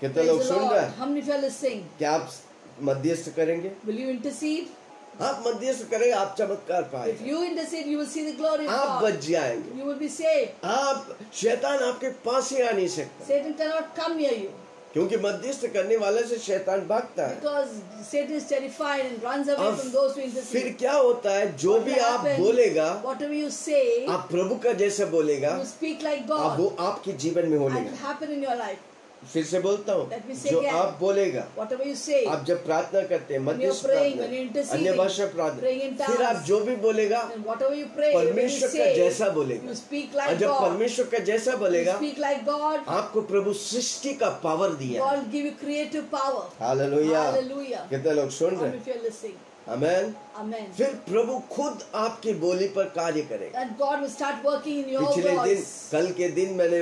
कितने लोग Praise the सुन Lord. रहे हैं? How many fellows sing? क्या आप मध्यस्थ करेंगे? Will you intercede? आप मध्यस्थ करेंगे, आप चमत्कार If पाएंगे, you intercede, you will see the glory of आप God. बच जाएंगे। You will be saved. आप शैतान आपके पास ही आ नहीं सकता, Satan cannot come near you क्योंकि मध्यस्थ करने वाले से शैतान भागता है। because Satan is terrified and runs away अब from those who फिर intercede. क्या होता है? जो What भी will आप happen? बोलेगा, Whatever you say, आप प्रभु का जैसे बोलेगा, you speak like अब God वो आपके जीवन में and होने it will happen in your life. फिर से बोलता हूँ, Let me say जो again. आप बोलेगा, Whatever you say, आप जब प्रार्थना करते हैं, when you're मध्यस्थ praying, प्रार्थना, when you're interceding, अन्य भाषा प्रार्थना, praying in फिर आप tongues, जो भी बोलेगा, and whatever you pray, when you परमेश्वर का say, जैसा बोलेगा। you speak और like जब God. परमेश्वर का जैसा You बोलेगा, speak like God. आपको प्रभु सृष्टि का पावर दिया। God will give you creative power. Hallelujah. Hallelujah. कितने लोग सुन How रहे many हैं? of you are listening? Amen. Amen. फिर प्रभु खुद आपकी बोली पर कार्य करेगा। And God will start working in your पिछले दिन, voice. कल के दिन मैंने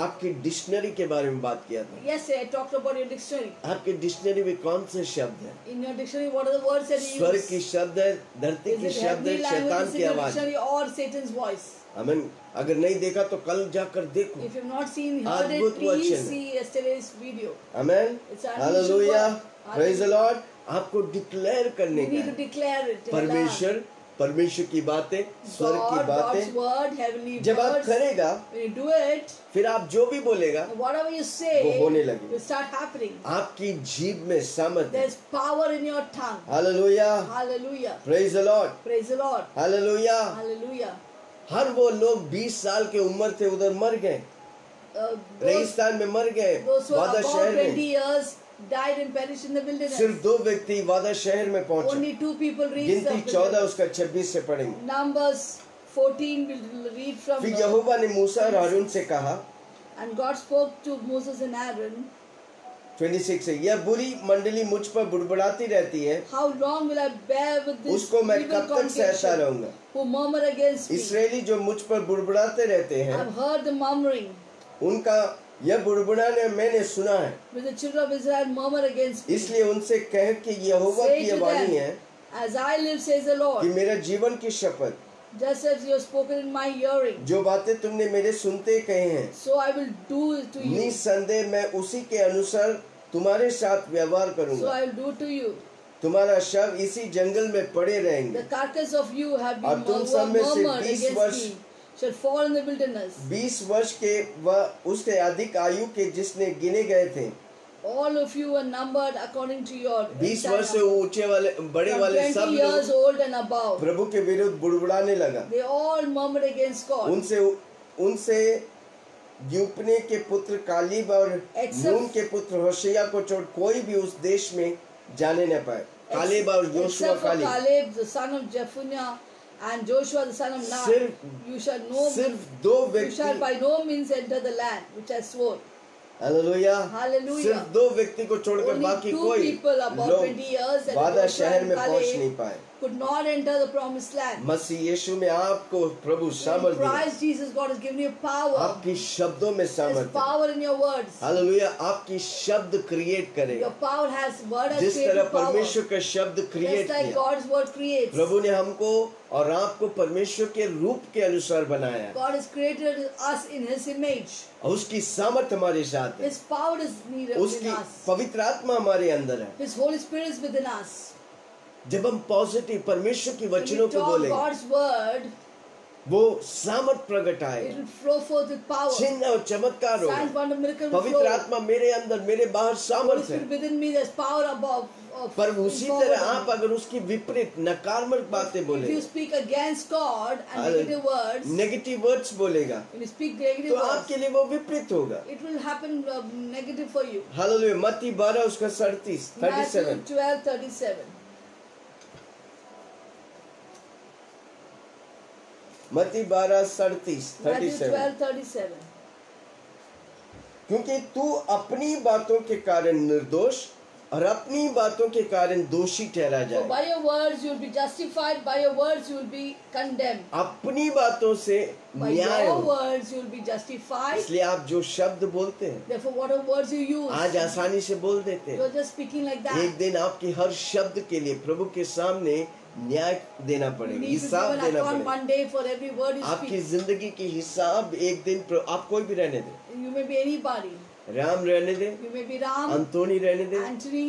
आपकी डिक्शनरी के बारे में बात किया था। Yesterday I talked about your dictionary. आपके डिक्शनरी में कौन से शब्द है? In your dictionary, what are the words that you स्वर्ग use? की शब्द है, धरती Is की it शब्द है, heavenly language शैतान is की in your आवाज। dictionary or Satan's voice? आमीन। अगर नहीं देखा तो कल जाकर देखो। If you've not seen, heard it, अद्भुत please वचन। see yesterday's video. आमीन। It's an hallelujah, unusual word. Praise the Lord. आपको डिक्लेयर करने You need का to है। declare it. परमेश्वर, परमेश्वर की बातें, स्वर्ग की God, God's बातें word, heavenly जब आप words. करेगा, When you do it, फिर आप जो भी बोलेगा, whatever you say वो होने लगेगा। will start happening. आपकी जीभ में सामर्थ है। There's power in your tongue. Hallelujah, Hallelujah. Praise the Lord, Praise the Lord. Hallelujah. Hallelujah. हर वो लोग 20 साल के उम्र थे, उधर मर गए, Those, रेगिस्तान में मर गए, those who are वादा about शहर 20 में years died and perished in the wilderness. सिर्फ 2 व्यक्ति वादा शहर में पहुंचे। Only 2 people reached the गिनती 14 wilderness. उसका 26 से पढ़ेंगे। Numbers 14 will read from फिर यहोवा ने मूसा और हारून से कहा, and God spoke to Moses and Aaron, 26 से, यह बुरी मंडली मुझ पर बुड़बुड़ाती रहती है, how long will I bear with this उसको मैं evil कब तक सहता congregation रहूंगा? who murmur against me? Israeli जो मुझ पर बुड़बुड़ाते रहते हैं, I've heard the murmuring उनका यह बुड़बुड़ाने मैंने सुना है, with the children of Israel murmur against me. इसलिए उनसे कह कि यहोवा Say की to यह वाणी them, है as I live, says the कि Lord, मेरे जीवन की शपथ just as you have spoken in my hearing, जो बातें तुमने मेरे सुनते कहे हैं, so I will do to you. निस्संदेह मैं उसी के अनुसार तुम्हारे साथ व्यवहार So करूंगा। I will do to you. तुम्हारा शव इसी जंगल में पड़े रहेंगे। The carcass of you have और been तुम सब में से murmured 20 against वर्ष me, shall fall in the wilderness. 20 वर्ष के व उससे अधिक आयु के जिसने गिने गए थे, All of you are numbered according to your 20 वर्ष से ऊंचे वाले बड़े from वाले 20 सब years लोग old and above. प्रभु के विरुद्ध बुड़बुड़ाने लगा। They all murmured against God. उनसे यूपने के पुत्र कालीब और नून के पुत्र होशिया को छोड़ कोई भी उस देश में जाने न पाए। कालीब और Yoshua Except for Caleb, the son of Jephunneh, and Joshua, the son of Nun, you shall सिर्फ दो you shall व्यक्ति, by no means enter the land which I swore. Hallelujah, Hallelujah. सिर्फ दो व्यक्ति को छोड़कर Only बाकी 2 कोई people about 20 years लोग and वादा Joshua शहर and में पहुंच Caleb नहीं पाए। could not enter the promised land. मसीह यीशु में आपको प्रभु In सामर्थ दिया, Christ Jesus, God has given you power. आपकी शब्दों में There's सामर्थ है। power in your words. Hallelujah, आपकी शब्द क्रिएट Your करेगा। power has word has जिस तरह created power. परमेश्वर का शब्द क्रिएट Just like किया, God's word creates. प्रभु ने हमको और आपको परमेश्वर के रूप के अनुसार बनाया God has created us in His image. और उसकी सामर्थ हमारे साथ है, His power is needed उसकी in us. पवित्र आत्मा हमारे अंदर है। His Holy Spirit is within us. जब हम पॉजिटिव परमेश्वर की When वचनों we पे talk बोलेंगे, God's word, वो सामर्थ प्रकट it आएगा, will flow forth with power. चिन्ह और चमत्कार Signs, होगा। wonder, miracle will पवित्र flow. आत्मा मेरे अंदर मेरे बाहर Holy सामर्थ Spirit है। within me, there's power above. पर उसी तरह आप अगर उसकी विपरीत नकारात्मक बातें If you बोलेंगे, speak against God and negative words, negative words बोलेगा, when you speak तो negative words, आपके लिए वो विपरीत होगा। it will happen negative for you. Hallelujah, मत्ती 12 उसका 37 Matthew 37 12:37. मत्ती 12 37 Matthew 37 12:37. क्योंकि तू अपनी बातों के कारण निर्दोष और अपनी बातों के कारण दोषी ठहरा So जाए। by your words you will be justified, by your words you will be condemned. अपनी बातों से By न्याय your हो। words you will be justified. इसलिए आप जो शब्द बोलते हैं, Therefore, whatever words you use, आज आसानी से बोल देते you हैं, are just speaking like एक that. दिन आपके हर शब्द के लिए प्रभु के सामने न्याय देना You पड़ेगा, need to give हिसाब an देना account पड़ेगा। one day for every word you आपकी speak. जिंदगी की हिसाब एक दिन आप कोई भी रहने दे, You may be anybody. Ram रहने दे, You may be Ram, Anthony रहने दे, Anthony,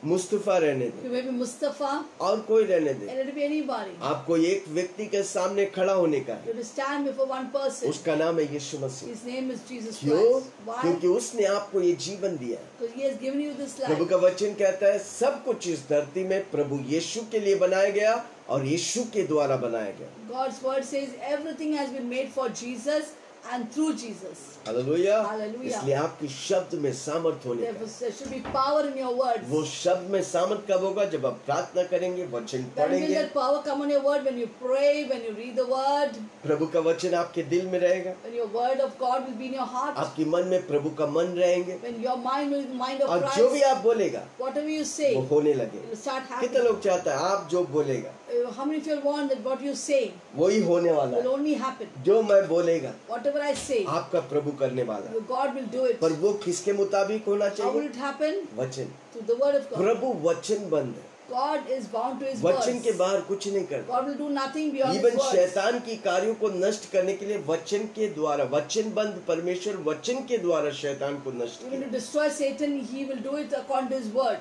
मुस्तफा रहने दे, you may be Mustafa, और कोई रहने दे। and it will be anybody. आपको एक व्यक्ति के सामने खड़ा होने का है, You have to stand before one person. उसका नाम है यीशु मसीह। His name is Jesus क्यों? Christ. Why? क्योंकि उसने आपको ये जीवन दिया। Because He has given you this Prabhu life. का वचन कहता है सब कुछ इस धरती में प्रभु यीशु के लिए बनाया गया और यीशु के द्वारा बनाया गया। God's word says everything has been made for Jesus and through Jesus. Hallelujah. Hallelujah. इसलिए आपकी शब्द में सामर्थ होने का, Therefore, there should be power in your words. वो शब्द में सामर्थ कब होगा? जब आप प्रार्थना करेंगे, वचन When will पढ़ेंगे, that power come on your word? When you pray, when you read the word, प्रभु का वचन आपके दिल में रहेगा, when your word of God will be in your heart, आपके मन में प्रभु का मन रहेंगे, when your mind will be the mind of और जो भी Christ, आप बोलेगा whatever you say, वो होने लगे। it will start कितने happening. लोग चाहते हैं आप जो बोलेगा How many of you want that what you say वही होने वाला will है? only happen? जो मैं बोलेगा Whatever I say, आपका प्रभु करने वाला है। God will do it. पर वो किसके मुताबिक होना How will चाहिए? it happen? वचन। Through the word of God. प्रभु वचन बंद है, God is bound to His वचन के words. बाहर कुछ नहीं करता। God will do nothing beyond His even words. शैतान की कार्यों को नष्ट करने के लिए वचन के द्वारा, वचन बंद परमेश्वर वचन के द्वारा शैतान को नष्ट Even to किया। destroy Satan, He will do it according to His word.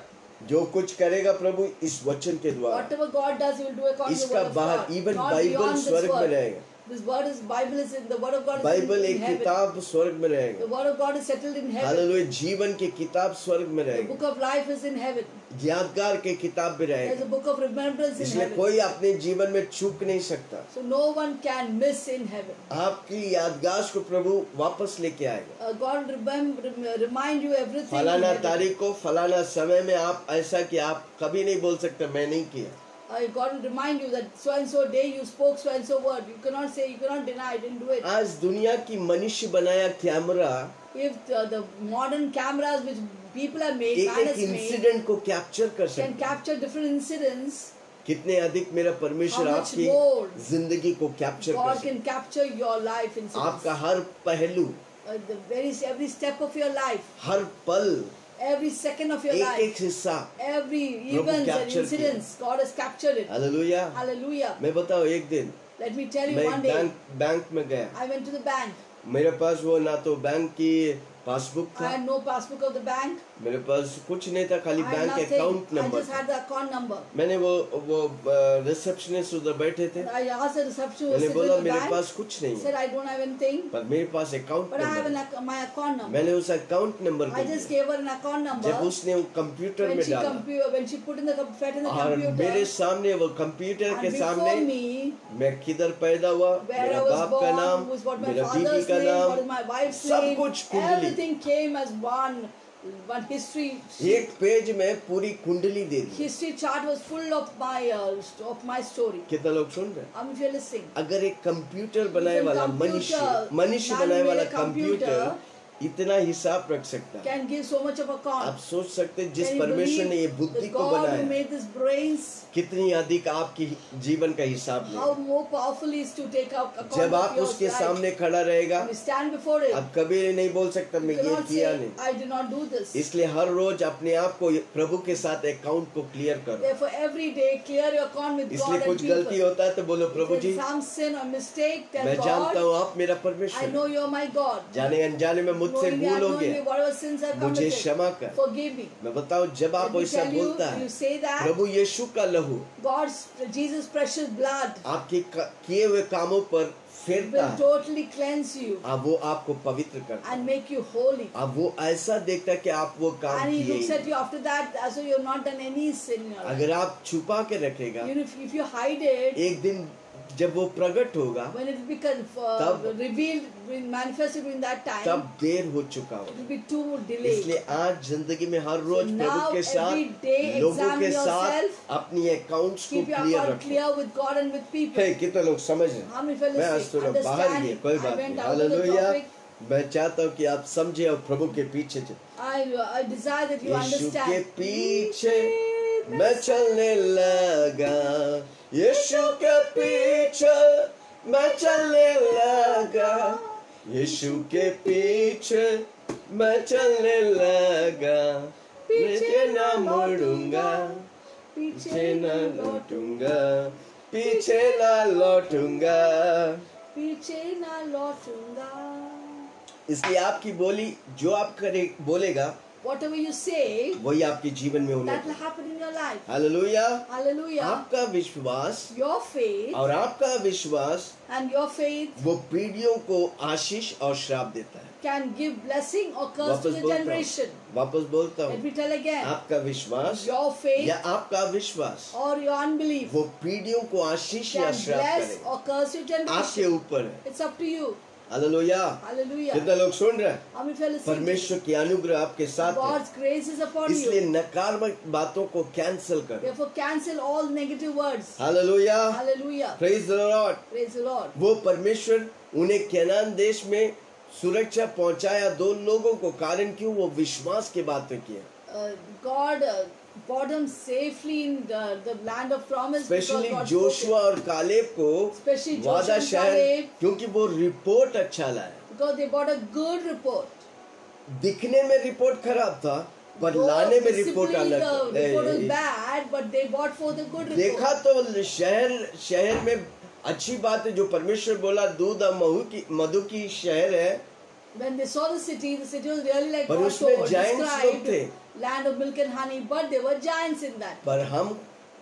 जो कुछ करेगा प्रभु इस वचन के द्वारा, Whatever God does, He will do according to the इसका word of बाहर God. Even Not Bible beyond this स्वर्ग में word. रहेगा। This word is Bible is in the word of God is Bible in एक heaven. किताब स्वर्ग में रहेगा। The word of God is settled in heaven. Hallelujah. जीवन की किताब स्वर्ग में The रहेगी, book of life is in heaven. यादगार के किताब भी There is a रहेगी। book of remembrance in इसलिए heaven. कोई अपने जीवन में चूक नहीं सकता। So no one can miss in heaven. आपकी यादगार को प्रभु वापस लेके आएगा। God will remind you everything. in फलाना heaven. तारीख को फलाना समय में आप ऐसा कि आप कभी नहीं बोल सकते मैं नहीं किया। God will remind you that so and so day you spoke so and so word. You cannot say, you cannot deny, I didn't do it. आज दुनिया की मनुष्य बनाया camera If the modern cameras which people have made, एक man एक has made, incident को capture कर can सकता है। capture different incidents, कितने अधिक मेरा परमेश्वर How much आपकी more जिंदगी को कैप्चर कर God सकता can capture your life है। incidents. आपका हर पहलू, Every step of your life, हर पल, every second of your एक life, एक हिस्सा, every Prabhu events and capture incidents, God has captured it. Hallelujah. Hallelujah. मैं बताऊं, एक दिन Let me tell you, मैं one day बैंक में गया, I went to the bank. मेरे पास वो ना तो बैंक की पासबुक I था, had no passbook of the bank. मेरे पास कुछ नहीं था, खाली I had bank nothing. Account I number just था। had the account number. मैंने वो रिसेप्शनिस्ट उधर बैठे थे, And I asked the receptionist मैंने who बोला was sitting मेरे at the पास bank. कुछ नहीं Said है, I don't have anything, पर मेरे पास account but I have number. my account number. मैंने उस अकाउंट नंबर I को just दिया। gave her an account number. जब उसने वो कंप्यूटर When में she डाला when she put in the fed in the और मेरे computer, सामने वो कंप्यूटर and के before सामने me, मैं किधर पैदा हुआ, where मेरा I was बाप का नाम, born, what my मेरा बीबी father's का name, नाम, what is my wife's सब name, कुछ कुंडली। everything came as one history. एक पेज में पूरी कुंडली दे दी। History chart was full of my story. कितना लोग सुन रहे हैं? If you're listening, अगर एक कंप्यूटर बनाए Even वाला computer, मनुष्य man बनाए made वाला a computer कंप्यूटर इतना हिसाब रख सकता है, can give so much of आप account. सोच सकते हैं जिस Can you परमेश्वर ने ये believe बुद्धि the को God who बनाया made these brains, कितनी अधिक आपकी जीवन का हिसाब how ले। more powerful he is to take out account जब of आप your उसके life. सामने खड़ा रहेगा, When you stand before it, आप कभी नहीं बोल सकता मैं you ये cannot किया say, नहीं। I did not do this. इसलिए हर रोज अपने आप को प्रभु के साथ अकाउंट को क्लियर करो। Therefore, every day clear your account with इसलिए God कुछ and गलती people. होता है तो बोलो प्रभु If ji there's some sin or mistake, tell मैं जानता God, हूँ आप मेरा I परमेश्वर know हैं। you're my God. जाने अनजाने में मुझसे Knowingly, भूल हो unknowingly, गया, whatever sins I've मुझे committed, क्षमा कर। forgive me. मैं बताऊं जब आप Let me ऐसा tell you, बोलता you है, say that, प्रभु यीशु का लहू Jesus' precious blood आपके किए हुए कामों पर फेरता will है, totally cleanse you अब वो आपको पवित्र करता है, and make you holy. अब वो ऐसा देखता है कि आप वो काम And he किए looks he at you after that as though you have not done any sin in your नहीं। life. अगर आप छुपा के रखेगा, Even if you hide it, एक दिन जब वो प्रकट होगा when it will become तब- revealed, manifested in that time, तब देर हो चुका it होगा। will be too delayed. इसलिए आज जिंदगी में हर रोज So प्रभु now के साथ every day लोगों के examine साथ yourself. अपनी अकाउंट्स को Keep your क्लियर account रखो। clear with God and with people. है कितने लोग समझ रहे हैं? How many fellows मैं आज say, थोड़ा बाहर ही है, कोई understand? I बात went नहीं। out of the hallelujah. topic. मैं चाहता हूँ कि आप समझे और प्रभु के पीछे चले। I desire that you यीशु के understand. पीछे मैं चलने लगा, यीशु के पीछे मैं चलने लगा, यीशु के पीछे मैं चलने लगा, पीछे न मुड़ूंगा, पीछे न लौटूंगा, पीछे न लौटूंगा। पीछे ना लौटूंगा. इसलिए आपकी बोली जो आप करे बोलेगा Whatever you say, वही आपके जीवन में होना that will चाहिए। happen in your life. Hallelujah. Hallelujah. आपका विश्वास Your faith और आपका विश्वास and your faith वो पीढ़ियों को आशीष और श्राप देता है। can give blessing or curse to वापस the बोलता generation. हूँ, वापस बोलता Let हूँ, me tell again. आपका विश्वास Your faith या आपका विश्वास or your unbelief वो पीढ़ियों को आशीष या can श्राप bless करेगा, or curse your आपके generation. ऊपर है। It's up to you. Hallelujah. Hallelujah. कितना लोग सुन रहे हैं? How many fellows sing? परमेश्वर की अनुग्रह आपके साथ है, God's grace is upon इसलिए you. नकारात्मक बातों को कैंसिल करो। Therefore, cancel all negative words. Hallelujah. Hallelujah. Praise the Lord. Praise the Lord. वो परमेश्वर उन्हें कैनान देश में सुरक्षा पहुंचाया दो लोगों को, कारण क्यों? वो विश्वास की बातें किया। God brought them safely in the land of promise. Specially because God Joshua spoke और कालेब को Especially Joshua वादा and शहर, Caleb. क्योंकि वो रिपोर्ट अच्छा लाया। it. Because they brought a good report. दिखने में रिपोर्ट खराब था पर Though लाने में रिपोर्ट visibly अलग the report was था। bad, but they brought forth a good report. देखा तो शहर में अच्छी बात है, जो परमेश्वर बोला दूध और मधु की शहर है, When they saw the city was really like पर God उसमें told, giants लोग थे। described land of milk and honey, but there were giants in that. पर हम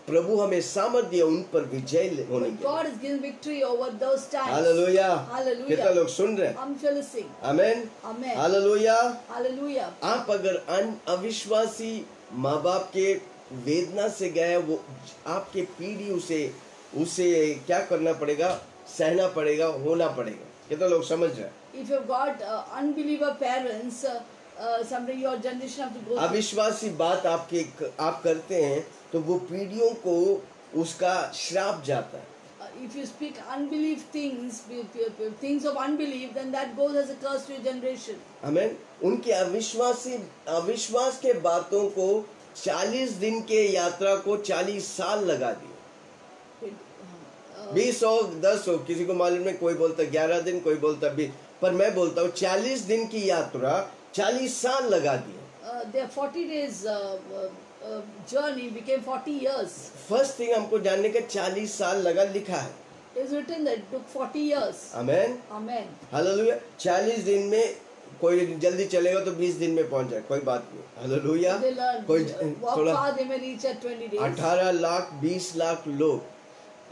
प्रभु हमें सामर्थ्य दिया उन पर विजय होने But के। God has given victory over those times. Hallelujah. Hallelujah. कितना लोग सुन रहे हैं? I'm sure sing. Amen. Amen. Hallelujah. Hallelujah. आप अगर अविश्वासी माँ बाप के वेदना से गए, वो आपके पीढ़ी उसे क्या करना पड़ेगा? सहना पड़ेगा, होना पड़ेगा। कितना लोग समझ रहे हैं? If you've got unbeliever parents, someday your generation have to go through. अविश्वासी बात आप करते हैं तो वो पीढ़ियों को उसका श्राप जाता है। If you speak unbelief things of unbelief, then that goes as a curse to your generation. आमेन। उनके अविश्वास के बातों को 40 दिन के यात्रा को 40 साल लगा दिए। 20 हो 10 हो, किसी को मालूम नहीं, कोई बोलता 11 दिन, कोई बोलता 20, पर मैं बोलता हूँ 40 दिन की यात्रा 40 साल लगा दिए। Their 40 days journey became 40 years. First thing हमको जानने का 40 साल लगा लिखा है। It's written that it took 40 years. Amen, Amen. Hallelujah. 40 दिन में कोई जल्दी चलेगा तो 20 दिन में पहुंच जाए, कोई बात नहीं, हालेलुया। They learn, कोई walk थोड़ा far, they may reach at 20 days. 18 lakh 20 lakh लोग,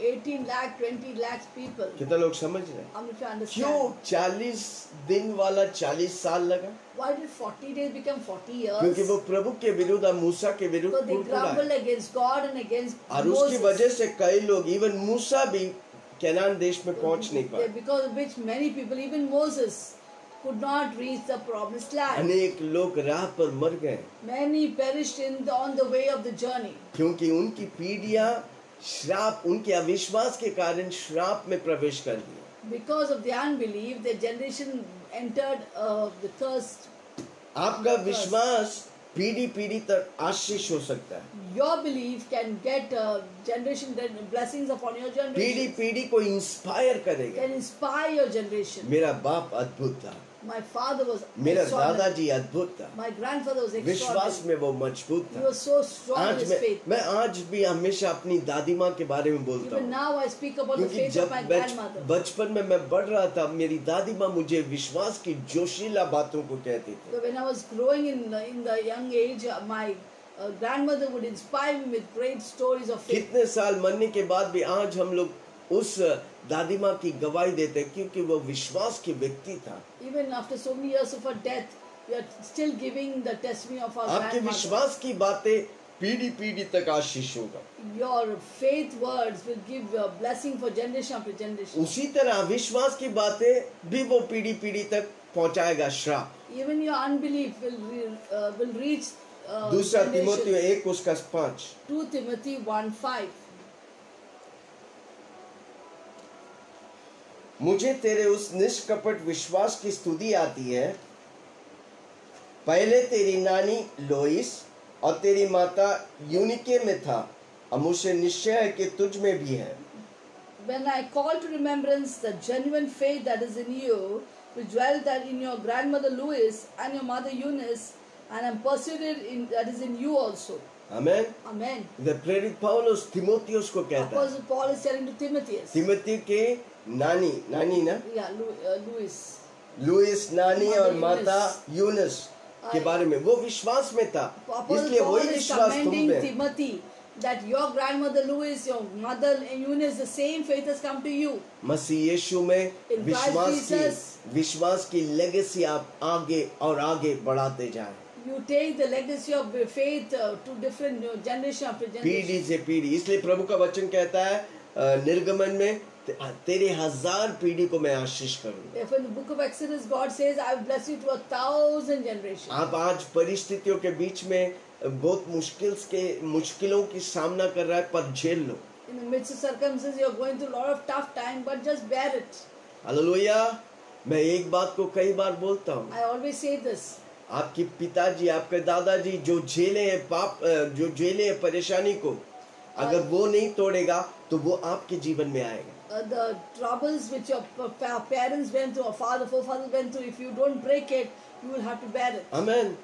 18 lakh, 20 lakhs people. कितना लोग समझ रहे हैं? How many you understand? क्यों 40 दिन वाला 40 साल लगा? Why did 40 days become 40 years? क्योंकि वो प्रभु के विरुद्ध, मूसा के विरुद्ध Because they कुड़कुड़ाए। grumbled against God and against और उसकी Moses. वजह से कई लोग, इवन मूसा भी कैनान देश में पहुंच नहीं पाए। Because of which many people, even Moses, could not reach the promised land. अनेक लोग राह पर मर गए Many perished on the way of the journey. क्योंकि उनकी पीढ़ियां श्राप, उनके अविश्वास के कारण श्राप में प्रवेश कर गई। Because of the unbelief, the generation entered the thirst. आपका विश्वास पीढ़ी पीढ़ी तक आशीष हो सकता है। Your belief can get generation blessings upon your पीढ़ी generation. पीढ़ी को इंस्पायर करेगा। Can inspire your generation. मेरा बाप अद्भुत था, My father was मेरा extraordinary. दादाजी अद्भुत था, My grandfather was विश्वास extraordinary. में वो मजबूत He था। was so strong in आज his faith. मैं आज भी हमेशा अपनी दादी माँ के बारे में बोलता Even हूँ, now I speak about the क्योंकि faith जब of my grandmother. बचपन में मैं बढ़ रहा था, मेरी दादी माँ मुझे विश्वास की जोशीला बातों को कहती थी। So when I was growing in the young age, my grandmother would inspire me with great stories of faith. कितने साल मरने के बाद भी आज हम लोग उस दादी माँ की गवाही देते हैं, क्योंकि वो विश्वास की व्यक्ति था। Even after so many years of her death, we are still giving the testimony of our आपके grandmother. विश्वास की बातें पीढ़ी पीढ़ी तक आशीष होगा। Your faith words will give a blessing for generation after generation. उसी तरह विश्वास की बातें भी वो पीढ़ी पीढ़ी तक पहुंचाएगा श्राप। Even your unbelief will reach दूसरा generations. तिमोथी 1:5। 2 Timothy 1:5. मुझे तेरे उस निष्कपट विश्वास की स्तुति आती है। पहले तेरी नानी लोइस और तेरी माता यूनिके में था, और मुझसे निश्चय है कि तुझ में भी है। When I call to remembrance the genuine faith that is in you, which dwelt that in your grandmother Louis and your mother Eunice, and am persuaded in that is in you also. Amen. Amen. इधर प्रेरित पौलुस तिमोथियुस को कहता है, Apostle Paul is telling to Timothy. Timothy के नानी ना Yeah, Louis. Louis नानी Mother और माता यूनस के बारे में, वो विश्वास में था, Apostle इसलिए Paul वही is विश्वास तुम commending में। Timothy that your grandmother Louis, your mother Eunice, the same faith has come to you. मसीह यीशु में In Christ Jesus. विश्वास की लेगेसी आप आगे और आगे बढ़ाते जाएं, You take the legacy of faith to different generation after पीढ़ी generation. से पीढ़ी। इसलिए प्रभु का वचन कहता है निर्गमन में, तेरे 1000 पीढ़ी को मैं आशीष करूंगा। Therefore, in the book of Exodus, God says, "I will bless you to 1,000 generations." आप आज परिस्थितियों के बीच में बहुत मुश्किलों की सामना कर रहा है, पर झेल लो। In the midst of circumstances, you are going through a lot of tough time, but just bear it. Hallelujah. मैं एक बात को कई बार बोलता हूँ, I always say this. आपके पिताजी, आपके दादाजी जो झेले हैं पाप, जो झेले हैं परेशानी को, अगर वो नहीं तोड़ेगा तो वो आपके जीवन में आएगा। The troubles which your parents went through, or forefathers went through, if you don't break it, you will have to bear it. आमेन।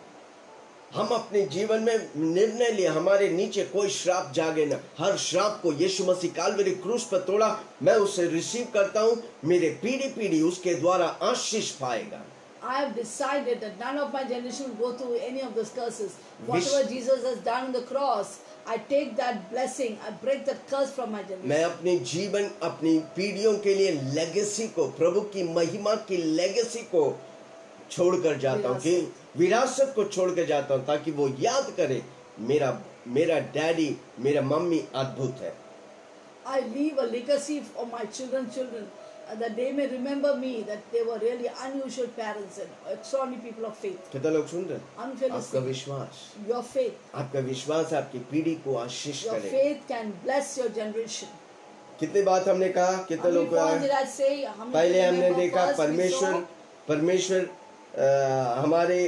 हम अपने जीवन में निर्णय लिए, हमारे नीचे कोई श्राप जागे ना। हर श्राप को यीशु मसीह काल्वरी क्रूस पर तोड़ा, मैं उसे रिसीव करता हूँ, मेरे पीढ़ी पीढ़ी उसके द्वारा आशीष पाएगा। I have decided that none of my generation will go through any of those curses. Whatever Jesus has done on the cross, I take that blessing, I break that curse from my generation. मैं अपने जीवन, अपनी पीढ़ियों के लिए legacy को, प्रभु की महिमा की लेगेसी को छोड़कर जाता हूँ, कि विरासत को छोड़ कर जाता हूँ, ताकि वो याद करे मेरा डैडी, मेरा मम्मी अद्भुत है। I leave a legacy for my children, that they may remember me, that they were really unusual parents and extraordinary people of faith. कितना लोग सुन रहे हैं? Unfairly आपका sick. विश्वास, Your faith. आपका विश्वास आपकी पीढ़ी को आशीष Your करेगा। faith can bless your generation. कितनी बात हमने कहा, How कितने many लोग points did आए? I say? How many पहले हमने remember? देखा First we saw परमेश्वर हमारे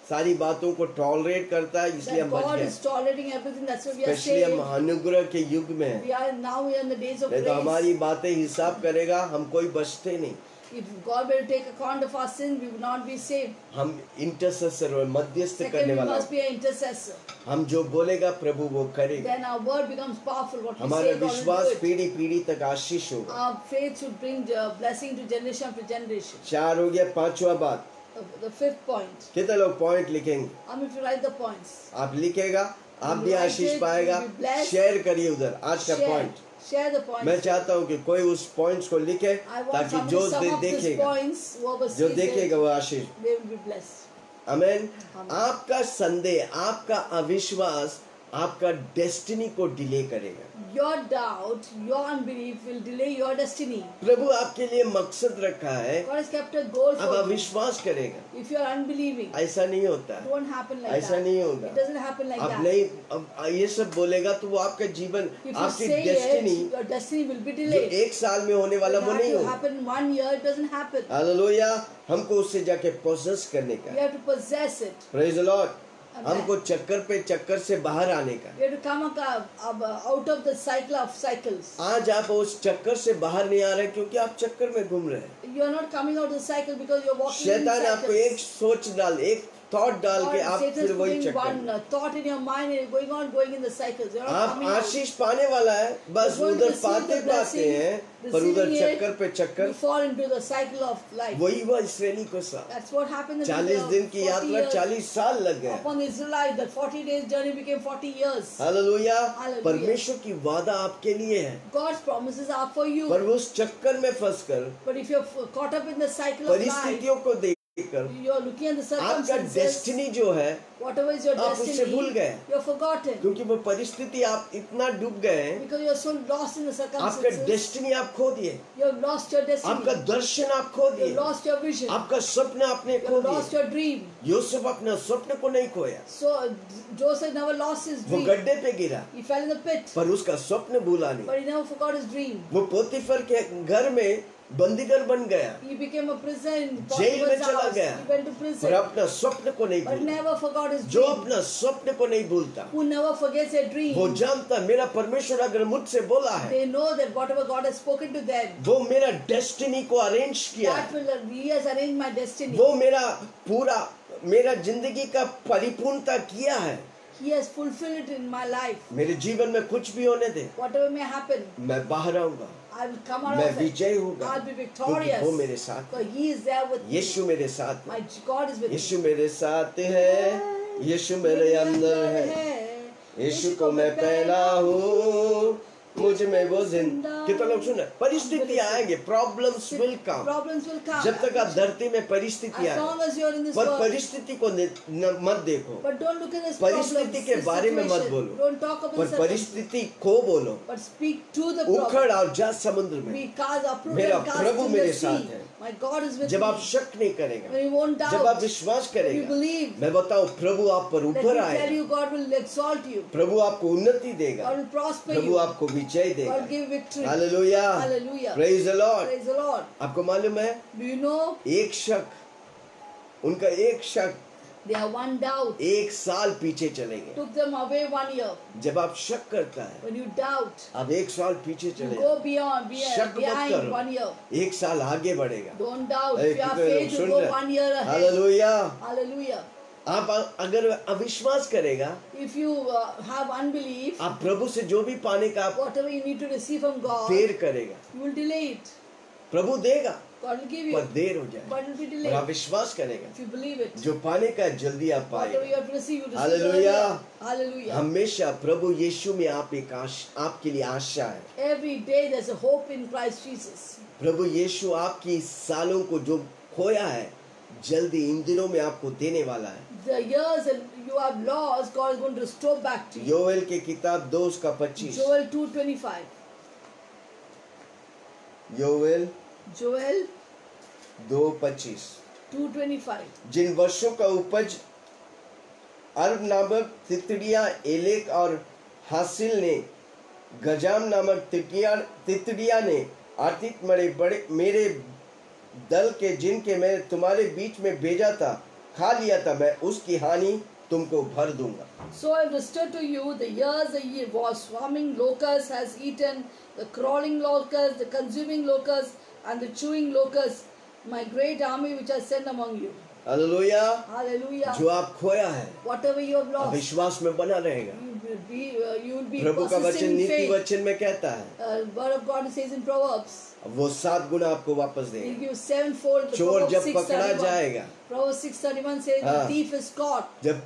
सारी बातों को टॉलरेट करता है, इसलिए that हम बच God गए। is tolerating everything. That's what we are specially हम saying. अनुग्रह के युग में हैं। We are in the days of नहीं तो grace. हमारी बातें हिसाब करेगा, हम कोई बचते नहीं। If God were to take account of our sins, we would not be saved. हम इंटरसेसर और मध्यस्थ Second, करने we वाला must be an intercessor. हम जो बोलेगा प्रभु वो करेगा Then our word becomes powerful. What we हमारा say, God will विश्वास do it. पीढ़ी पीढ़ी तक आशीष होगा Our faith should bring blessing to generation after generation. 4 हो गया 5वां बात The fifth point. कितने लोग पॉइंट लिखेंगे If you write the points. आप लिखेगा आप भी Write आशीष it, पाएगा you'll be blessed. शेयर करिए उधर आज का Share. Point Share the points. मैं चाहता हूँ कि कोई उस पॉइंट्स को लिखे I want ताकि somebody जो to sum up these देखेगा points. Whoever जो sees देखेगा it, वो आशीष they will be blessed. आमेन आमीन। आपका संदेह आपका अविश्वास आपका डेस्टिनी को डिले करेगा Your doubt, your unbelief will delay your destiny. प्रभु आपके लिए मकसद रखा है God has kept a goal अब for you. अविश्वास करेगा If you are unbelieving, ऐसा नहीं होता it won't happen like ऐसा that. नहीं होगा It doesn't happen like अब that. नहीं अब ये सब बोलेगा तो वो आपका जीवन If you आपकी say destiny it, your destiny will be जो delayed. एक साल में होने वाला It वो had नहीं to होगा happen 1 year, it doesn't happen. Hallelujah हमको उससे जाके पोसेस करने You का have to possess it. Praise the Lord Amen. हमको चक्कर पे चक्कर से बाहर आने का You have to come out of the cycle of cycles. आज आप उस चक्कर से बाहर नहीं आ रहे क्योंकि आप चक्कर में घूम रहे हैं You are not coming out of the cycle because you are walking in शैतान आपको एक cycles. सोच डाल एक थॉट डाल के आप Satan फिर is वही putting चक्कर one में। thought in your mind and going in the cycles. You are not आप coming out. आशीष पाने वाला है बस You're going उधर to receive पाते the पाते blessing, हैं पर उधर receiving it, चक्कर पे You चक्कर fall into the cycle of life. वही हुआ इसराइली को साथ That's what happened in 40 the दिन की 40 यात्रा years. 40 साल लग गए Upon the Israelites, that 40 days journey became 40 years. Hallelujah Hallelujah. परमेश्वर की वादा आपके लिए है God's promises are for you. पर वो उस चक्कर में फंस कर But if you're caught up in the cycle of life, परिस्थितियों को देखकर you're looking at the आपका circumstances, डेस्टिनी जो है whatever is your आप उससे destiny, भूल गए you're forgotten. क्योंकि वो परिस्थिति आप इतना डूब गए हैं Because you're so lost in the आपका circumstances, डेस्टिनी आप खो दिए you've lost your destiny. आपका दर्शन आप खो You've दिए lost your vision. आपका स्वप्न आपने खो You've lost दिए your dream. यूसुफ अपना स्वप्न को नहीं खोया So Joseph never lost his वो dream. गड्ढे पे गिरा He fell in the pit, पर उसका स्वप्न भूला नहीं but he never forgot his dream. वो पोतीफर के घर में बंदीगर बन गया He became a prisoner in jail में Potiphar's चला house. गया He went to पर prison, अपना स्वप्न को नहीं but भूला never forgot his जो dream. अपना स्वप्न को नहीं भूलता Who never forgets their dream. वो जानता मेरा परमेश्वर अगर मुझसे बोला है They know that whatever God has spoken to them, वो मेरा डेस्टिनी को अरेंज किया that है will He has arranged my destiny. वो मेरा जिंदगी का परिपूर्णता किया है He has fulfilled it in my life. मेरे जीवन में कुछ भी होने दे Whatever may happen, मैं बाहर आऊंगा I will come out मैं of it. विजयी होगा I'll be क्योंकि victorious. वो मेरे साथ है। Because He is there with me. यीशु मेरे साथ है My God is with me. यीशु मेरे साथ है यीशु मेरे अंदर है यीशु को मैं पहला हूँ मुझ में वो जिंदा कितना लोग सुने परिस्थिति आएंगे problems will come Problems will come. जब तक आप धरती में परिस्थिति As long आए as you're in this पर world. परिस्थिति को मत देखो But don't look at this परिस्थिति problems, के this बारे में मत situation. बोलो Don't talk about पर the परिस्थिति को बोलो But speak to the उखड़ problem. और जा समुद्र में We cast uproot मेरा and cast प्रभु in मेरे the साथ sea. है। My God is with जब me. आप शक नहीं करेगा When you won't doubt, जब आप विश्वास you करेगा believe. मैं बताऊं प्रभु आप पर Let ऊपर me tell आएगा you, God will exalt you. प्रभु आपको उन्नति देगा God will prosper Prabhu you. आपको विजय God देगा will give victory. Hallelujah Hallelujah. Praise the Lord Praise the Lord. आपको मालूम है Do you know एक शक उनका एक शक they have one doubt 1 साल पीछे चलेंगे took them away 1 year. जब आप शक करता है When you doubt, आप 1 साल पीछे you चले go शक मत behind करो 1 year. 1 साल आगे बढ़ेगा Don't doubt. अरे If you have कितने लोग faith, you सुन go रहे 1 year ahead. Hallelujah Hallelujah. आप अगर अविश्वास करेगा If you have unbelief, आप प्रभु से जो भी पाने का आप whatever you need to receive from God, देर करेगा you will delay it. प्रभु देगा God will give you, पर देर हो जाए but it will be और delayed. आप विश्वास करेगा If you believe it, जो पाने का जल्दी आप whatever पाएगा you have to receive, you receive Hallelujah. earlier. Hallelujah. हमेशा प्रभु यीशु में आप एक आपके लिए आशा है Every day there's a hope in Christ Jesus. प्रभु यीशु आपकी सालों को जो खोया है जल्दी इन दिनों में आपको देने वाला है The years that you have lost, God is going to restore back to you. Joel की किताब 2:25 Joel 2:25. योएल Joel 2:25 2:25. जिन वर्षों का उपज अरब नामक तितड़िया एलेक और हासिल ने गजाम नामक तितड़िया ने आतित मेरे दल के जिनके मैं तुम्हारे बीच में भेजा था खा लिया था मैं उसकी हानि तुमको भर दूंगा So I will restore to you the years the year was swarming locust has eaten, the crawling locust, the consuming locust, and the chewing locust, my great army which I send among you. Hallelujah. Hallelujah. जो आप खोया है Whatever you have lost, विश्वास में बना रहेगा। you will be प्रभु का वचन persisting in नीति faith. वचन में कहता है Word of God says in Proverbs, वो 7 गुना आपको वापस He'll देगा। give you sevenfold. चोर जब पकड़ा जाएगा, Proverbs 6:31 says, हाँ। the thief is caught. जब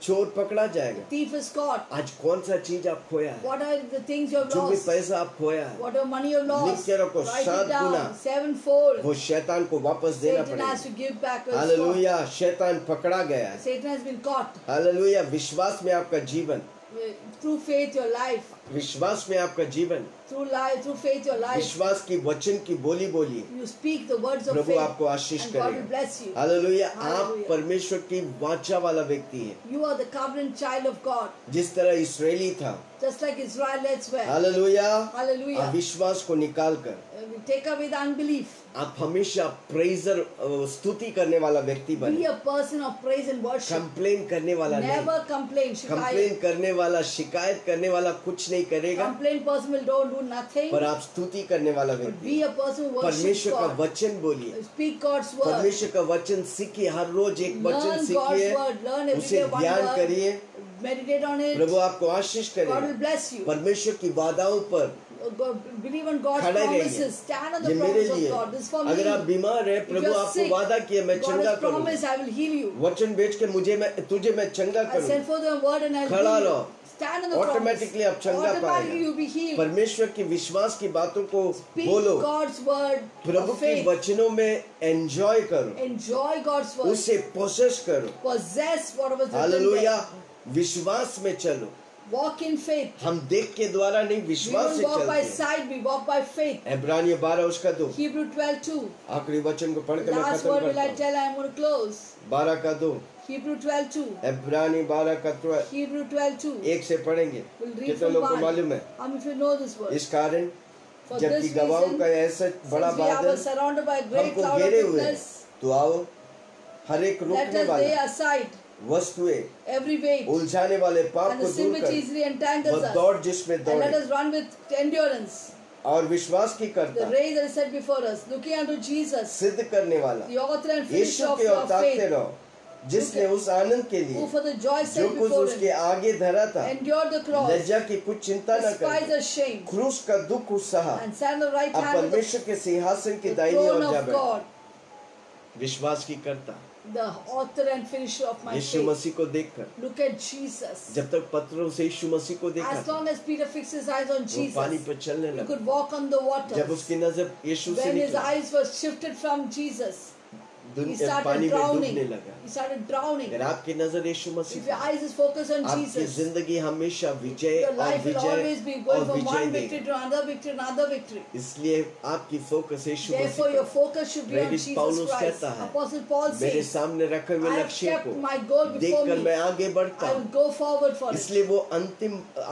चोर पकड़ा जाएगा, Thief is caught. आज कौन सा चीज आप खोया है, What are the things you have जो भी lost? पैसा आप खोया है, Whatever money you have लिख lost, के रखो, write 7 it down. Guna. Sevenfold. वो शैतान को वापस देना Satan पड़ेगा। has to give back what is caught. Hallelujah. शैतान पकड़ा गया है। Satan has been caught. Hallelujah. विश्वास में आपका जीवन, Through faith, your life. विश्वास में आपका जीवन, Through life, through faith, your life. विश्वास की वचन की बोली बोलिए, You speak the words of Prabhu faith, आपको आशीष and God will करेगा। bless you. हालेलुया। आप Hallelujah. परमेश्वर की वाचा वाला व्यक्ति है, You are the covenant child of God, जिस तरह इसराइली था। just like Israelites were. Hallelujah. Hallelujah. अविश्वास को निकाल कर We take away the unbelief. आप हमेशा प्रेजर स्तुति करने वाला व्यक्ति Be बने। a person of praise and worship. Complain करने वाला नहीं, Never complain. Complain Shikayat. करने वाला, शिकायत करने वाला कुछ नहीं करेगा, Complain person will don't do nothing. पर आप स्तुति करने वाला But व्यक्ति। be a person who worships परमेश्वर का God. वचन बोलिए, Speak God's word. परमेश्वर का वचन सीखिए, हर रोज एक वचन Learn सीखिए, God's word. Learn every उसे day one ध्यान word. करिए, Meditate on it. प्रभु आपको आशीष God will करेगा। bless you. परमेश्वर की वादाओं पर Believe on God's खड़े रहिए। promises. Stand on the ये मेरे promise of लिए, God. This is for me. अगर आप बीमार है, If प्रभु you're आपको sick, वादा किया मैं God चंगा has करूंगा, promised I will heal you. वचन बेच के तुझे मैं चंगा I send करूंगा, forth the word and I'll खड़ा heal you. रहो। Stand on the promise. Automatically आप चंगा Automatically you'll be पाएगा। healed. परमेश्वर की विश्वास की बातों को Speak बोलो, God's word प्रभु of के faith. वचनों में एंजॉय करो, Enjoy God's word. उसे पोसेस करो। Possess whatever is written hallelujah. there. विश्वास में चलो। Walk in faith. हम देख के द्वारा नहीं, We विश्वास don't से walk by चलते हैं। sight, we walk by faith. इब्रानियों 12 उसका 2, Hebrew 12:2. आखिरी वचन को पढ़ के मैं Last खत्म word will I करता हूँ। tell, I'm going to close. 12 का 2, Hebrew 12:2. इब्रानी 12 का 2, Hebrew 12:2. 1 से पढ़ेंगे। We'll read कितने from लोग को 1. मालूम है? How many of you know this word? इस कारण For जबकि this गवाहों reason, का ऐसा बड़ा since we are बादल surrounded by a great हमको cloud of घेरे हुए हैं, witness, तो आओ हर एक let रोकने us lay वाला aside वस्तुएं, every weight उलझाने वाले पाप and को the sin दूर which कर easily entangles वह us, दौड़ जिसमें and let दौड़े us run with endurance और विश्वास की the करता race that is set before us, looking unto Jesus, सिद्ध करने वाला the author and finisher Yeshu of के your और ताकते faith, रहो, जिसने उस आनंद के who लिए for the joy जो set कुछ before उसके him आगे धरा था, endured the cross, लज्जा की कुछ चिंता न despised कर, the shame, क्रूस का दुख सहा, and sat on the right अब hand of परमेश्वर के सिंहासन की the दाहिनी throne ओर जा of बैठा। God, विश्वास की करता the author and finisher of my Yeshu faith. मसीह को देखकर, Look at Jesus. जब तक पत्रों से यीशु मसीह को देखा As था, long as Peter fixed his eyes on वो पानी Jesus, पर चलने he लगा। could walk on the जब water. उसकी नजर यीशु से When his निकली, eyes were shifted from Jesus, he पानी started में drowning. डूबने लगा। He started drowning. अगर आपकी नजर यीशु मसीह If your eyes is focused on आपकी Jesus, जिंदगी हमेशा विजय your और life will always be Vijay going और from विजय one victory देगी। to another victory, another victory. इसलिए आपकी फोकस यीशु Therefore, मसीह your पर। focus should be on प्रेरित Jesus पौलुस Christ. कहता है, Apostle Paul मेरे says, सामने रखे हुए I have लक्ष्य kept को my goal before देखकर me. मैं आगे बढ़ता I will हूँ। go forward for it. इसलिए वो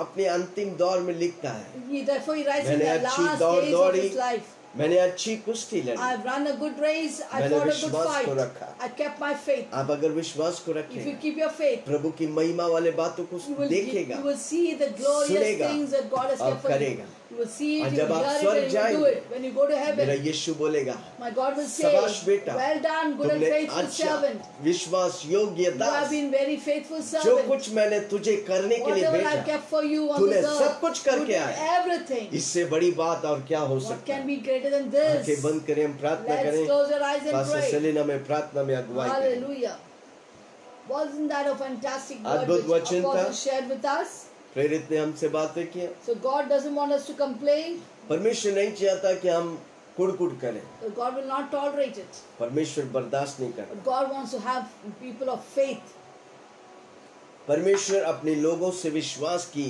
अपने अंतिम दौर में लिखता है, Therefore, he writes in मैंने the अच्छी last दौड़ days of दौड़ी, his life. मैंने अच्छी कुश्ती लड़ी, I've run a good race. I मैंने fought a good विश्वास को fight. रखा। I kept my faith. आप अगर विश्वास को If you रखेंगे, keep your faith, प्रभु की महिमा वाले बातों को you will देखेगा see the glorious सुनेगा things that God has और kept for you. करेगा। You will see और it, you जब will आप hear स्वर्ग it, and you will do जाएंगे, it. When you go to मेरा heaven, यीशु बोलेगा, my God will say, शाबाश बेटा, well done, good and तुमने faithful अच्छा servant. विश्वास योग्य You have Das, been very faithful जो servant. कुछ मैंने तुझे करने के लिए Whatever I've भेजा, kept for you on तूने this सब earth, कुछ you करके did आया। everything. इससे बड़ी बात और क्या हो What सकता can है? be greater than आंखें this? बंद करें, हम प्रार्थना Let's करें, close your eyes and pastor pray. Selina में प्रार्थना में अगुवाई करें। Hallelujah. Wasn't that a fantastic word अद्भुत which वचन था। Apostle shared with us? प्रेरित ने हमसे बातें की। So God doesn't want us to complain. परमेश्वर नहीं चाहता कि हम कुड़कुड़ करें, So God will not tolerate it. परमेश्वर बर्दाश्त नहीं करता। But God wants to have people of faith परमेश्वर अपने लोगों से विश्वास की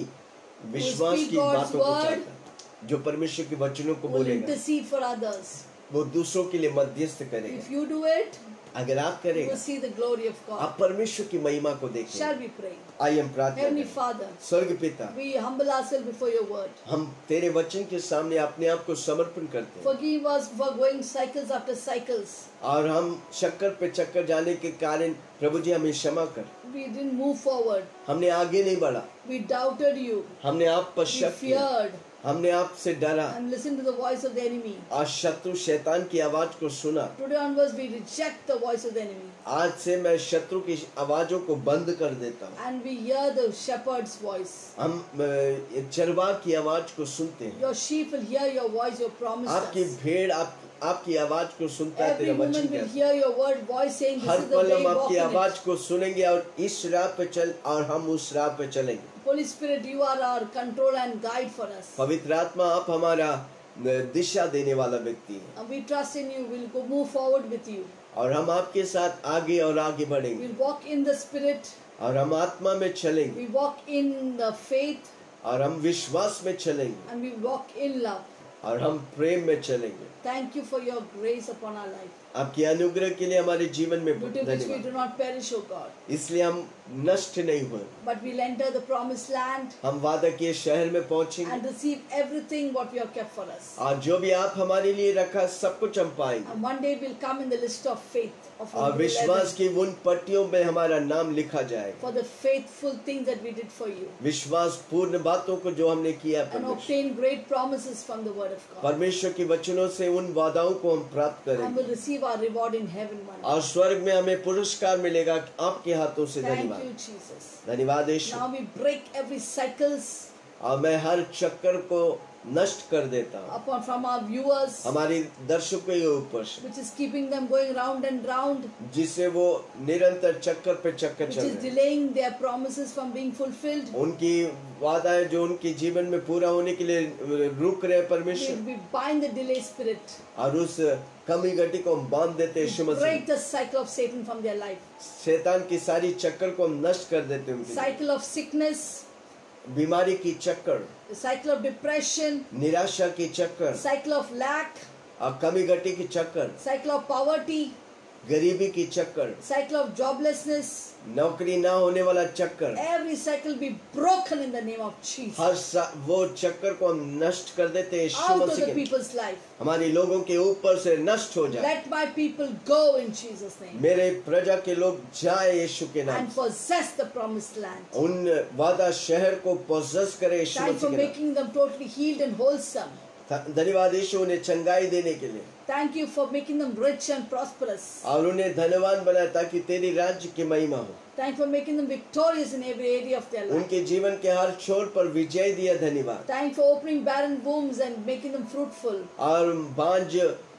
speak God's बातों को word, चाहता है, जो परमेश्वर के वचनों को who will बोलेगा, intercede for others. वो दूसरों के लिए मध्यस्थ करेगा। If you do it, अगर आप you करेगा, will see the glory of God. आप परमेश्वर की महिमा को Shall देखेंगे। we pray? आइए हम प्रार्थना Heavenly करें। Father, स्वर्ग पिता, we humble ourselves before your word. हम तेरे वचन के सामने अपने आप को समर्पण करते हैं, Forgive us for going cycles after cycles. और हम चक्कर पे चक्कर जाने के कारण प्रभु जी हमें क्षमा कर। We didn't move forward. हमने आगे नहीं बढ़ा, We doubted you. हमने आप पर We शक किया, feared. हमने आपसे डरा and listened to the voice of the enemy. आज शत्रु शैतान की आवाज को सुना। Today onwards we reject the voice of the enemy आज से मैं शत्रु की आवाजों को बंद कर देता हूँ। and we hear the shepherd's voice. हम चरवाह की आवाज को सुनते हैं। Your sheep will hear your voice, your promise. आपकी भेड़ आपकी आवाज को सुनता है। Every तेरा woman वचन will कहता है hear your word voice saying, her this is the पल way, हम walk आपकी in आवाज it. को सुनेंगे और इस राह पे चल और हम उस राह पे चलेंगे। Holy Spirit, you are our control and guide for us. पवित्र आत्मा आप हमारा दिशा देने वाला व्यक्ति है And we trust in you. We'll go move forward with you. और हम आपके साथ आगे और आगे बढ़ेंगे We'll walk in the Spirit. और हम आत्मा में चलेंगे We walk in the faith और हम विश्वास में चलेंगे and we walk in love. और हम प्रेम में चलेंगे। Thank you for your grace upon our life. आपके अनुग्रह के लिए हमारे जीवन में Due to which we धन्यवाद। do not perish, O God. इसलिए हम नष्ट नहीं हुए, But we'll enter the promised land हम वादा किए शहर में पहुंचेंगे and receive everything what you have kept for us. और जो भी आप हमारे लिए रखा सब कुछ हम पाएंगे And one day we'll come in the list of faith of और Romans विश्वास 11 की उन पट्टियों में हमारा नाम लिखा जाएगा। for the faithful things that we did for you विश्वास पूर्ण बातों को जो हमने किया and परमेश्वर, obtain great promises from the word of God. परमेश्वर के वचनों से उन वादाओं को हम प्राप्त And करेंगे will receive our reward in heaven one day. और स्वर्ग में हमें पुरस्कार मिलेगा आपके हाथों से। Thank धन्यवाद, you, Jesus. धन्यवाद यीशु। Now we break every cycles और मैं हर चक्कर को नष्ट कर देता हूँ upon from our viewers, हमारी दर्शकों के ऊपर से, which is keeping them going round and round, जिससे वो निरंतर चक्कर पे चक्कर which चल is रहे हैं। delaying their promises from being fulfilled. उनकी वादाएं जो उनके जीवन में पूरा होने के लिए रुक रहे हैं परमेश्वर, We bind the delay spirit. और उस कमी घटी को हम बांध देते हैं यीशु मसीह। Break the cycle of Satan from their life. शैतान की सारी चक्कर को हम नष्ट कर देते हैं उनके लिए। Cycle of sickness, बीमारी की चक्कर, the cycle of depression, निराशा की चक्कर, cycle of lack, और कमी घटी की चक्कर, cycle of poverty, गरीबी की चक्कर, cycle of joblessness. नौकरी ना होने वाला चक्कर, Every cycle be broken in the name of Jesus. वो चक्कर को हम नष्ट कर देते हैं यीशु Out of मसीह the के। people's life. हमारे लोगों के ऊपर से नष्ट हो जाए। Let my people go in Jesus' name मेरे प्रजा के लोग जाए यीशु के नाम and से। possess the promised land. उन वादा शहर को पोजेस करे यीशु Thank you for मसीह के making them totally healed and wholesome. नाम। धन्यवाद यीशु उन्हें चंगाई देने के लिए Thank you for making them rich and prosperous. और उन्हें धनवान बनाया ताकि तेरी राज्य की महिमा हो। Thank you for making them victorious in every area of their life. उनके जीवन के हर छोर पर विजय दिया। धन्यवाद। Thank you for opening barren wombs and making them fruitful. और बांझ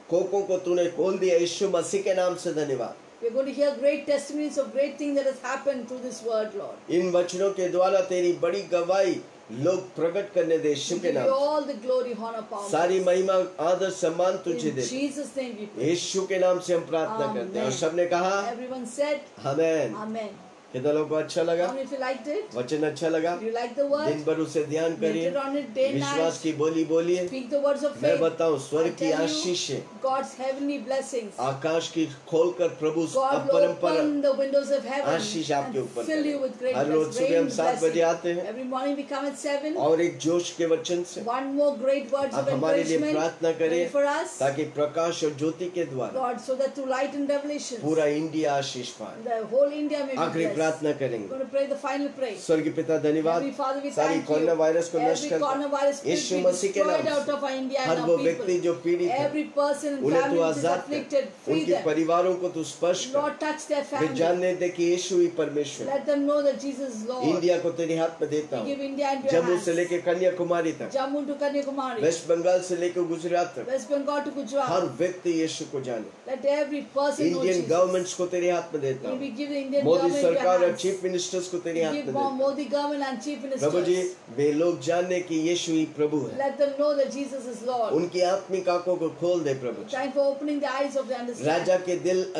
कोकों को तूने खोल दिया यीशु मसीह के नाम से। धन्यवाद। We're going to hear great testimonies of great things that has happened through this word, Lord. इन वचनों के द्वारा तेरी बड़ी गवाही लोग प्रकट करने दे यीशु We के give नाम you से। all the glory, honor, power. सारी महिमा आदर सम्मान तुझे In they Jesus' name we pray. यीशु के नाम से हम प्रार्थना करते हैं। और सबने कहा Everyone said, आमेन। Amen. कितना लोगों को अच्छा लगा? How many of you liked it? वचन अच्छा लगा? Do you like the word? दिन भर उसे ध्यान करिए, Meditate on it day and विश्वास night. की बोली बोलिए। Speak the words of मैं faith. बताऊं I स्वर्ग की tell you, आशीष है, God's heavenly blessings. आकाश की खोलकर प्रभु God will अपरंपर open the windows of heaven आशीष आपके and ऊपर fill you करे। with great her rose blessings. सुबह हम Rain 7 बजे आते blessing. हैं Every morning we come at 7. और एक जोश के वचन से One more great words आप of हमारे लिए encouragement प्रार्थना pray करें for us, ताकि प्रकाश और ज्योति के द्वारा Lord, so that through light and revelation, पूरा इंडिया आशीष पाए। the whole India may be आखिरी blessed. प्रार्थना We're करेंगे। going to pray the final prayer. स्वर्गीय पिता धन्यवाद, Heavenly Father, we सारी thank कोरोना you. वायरस को नष्ट Every कर coronavirus spirit यीशु be मसीह के destroyed नाम out of our India her and वो our व्यक्ति people. जो पीड़ित है Every person and उन्हें तू family which is Azad afflicted, कर, free उनके them. परिवारों को तू स्पर्श कर, Lord, touch their way family. जानने दे कि यीशु ही परमेश्वर। Let them know that Jesus is Lord. India को तेरे हाथ में देता We give हूँ, India into your जम्मू से hands. लेके कन्याकुमारी तक, Jammu to Kanyakumari, West Bengal से लेकर गुजरात तक, West Bengal to her Gujarat. व्यक्ति यीशु को जाने। Let every person know Indian Jesus. Governments को तेरे हाथ में देता We हूँ, give the Indian Modi government into सरकार your और hands. चीफ मिनिस्टर्स को तेरे हाथ Give में देता हूँ। Modi government and chief Prabhu ji ministers. वे लोग जानने कि यीशु ही प्रभु है, Let them know that Jesus is Lord. उनकी आत्मिक आंखों को खोल दे प्रभु जी। Thank you for opening the eyes of the understanding.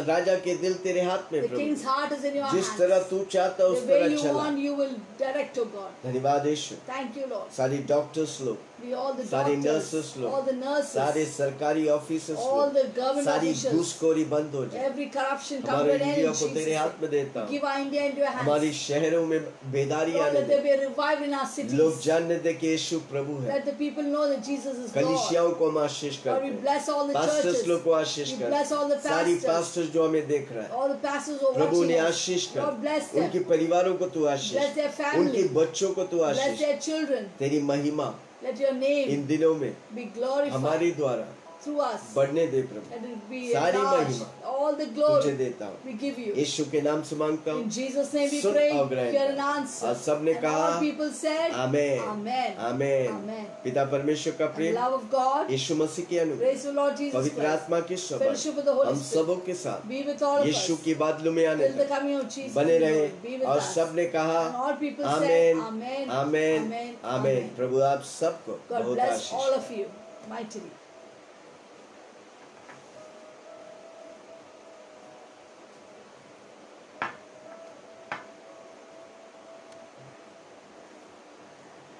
राजा के दिल तेरे हाथ में The Prabhu, king's heart is in your जिस hands. तरह तू चाहता The उस way तरह you चला। want, you will direct, O God. धन्यवाद यीशु। Thank you, Lord. सारी डॉक्टर्स लोग, We all the सारी doctors, nurses लोग, all the nurses, सारे सरकारी ऑफिसर्स all लोग, the government सारी officials, घूसखोरी बंद हो जाए। every corruption come हमारे to an end India in को तेरे Jesus' हाथ में name. देता हूँ, Give our India into your हमारी hands. शहरों में बेदारी Lord, आने let there they, be a revival in our cities. लोग जानने दे कि यीशु प्रभु है। Let the people know that Jesus is Lord. कलीसियाओं को हम आशीष Lord, करते we हैं, bless all the pastors churches. लोग को आशीष We करते bless all the हैं, सारी pastors. पास्टर्स जो हमें देख रहा है, All the pastors who are Prabhu watching ने us. आशीष कर, Lord, bless them. उनके परिवारों को तू आशीष, Bless their family. उनके बच्चों को तू Bless आशीष, their children. तेरी महिमा Let your name इन दिनों में be glorified हमारी द्वारा through us. बढ़ने दे प्रभु। Let it be सारी enlarged. महिमा All the तुझे glory देता हूँ, we give you. यीशु के नाम से मांगता हूँ, In Jesus' name we soon pray, और ग्रहण hear कर। an answer. और सबने And कहा all people said, आमेन Amen. आमेन। Amen. पिता परमेश्वर का And the Prem, love of God, यीशु मसीह की अनुग्रह, praise the Lord Jesus पवित्र Christ, आत्मा की fellowship with the शपथ Holy हम Spirit, सबों के साथ be with all of Yeshu us की बादलों में आने till the तक coming of Jesus. बने in रहे। glory. Be with और us. सबने कहा And all people said, amen Amen. Amen Amen. Amen. Amen. प्रभु आप सबको God बहुत bless Ashish all they. of you mightily.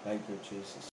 Thank you, Jesus.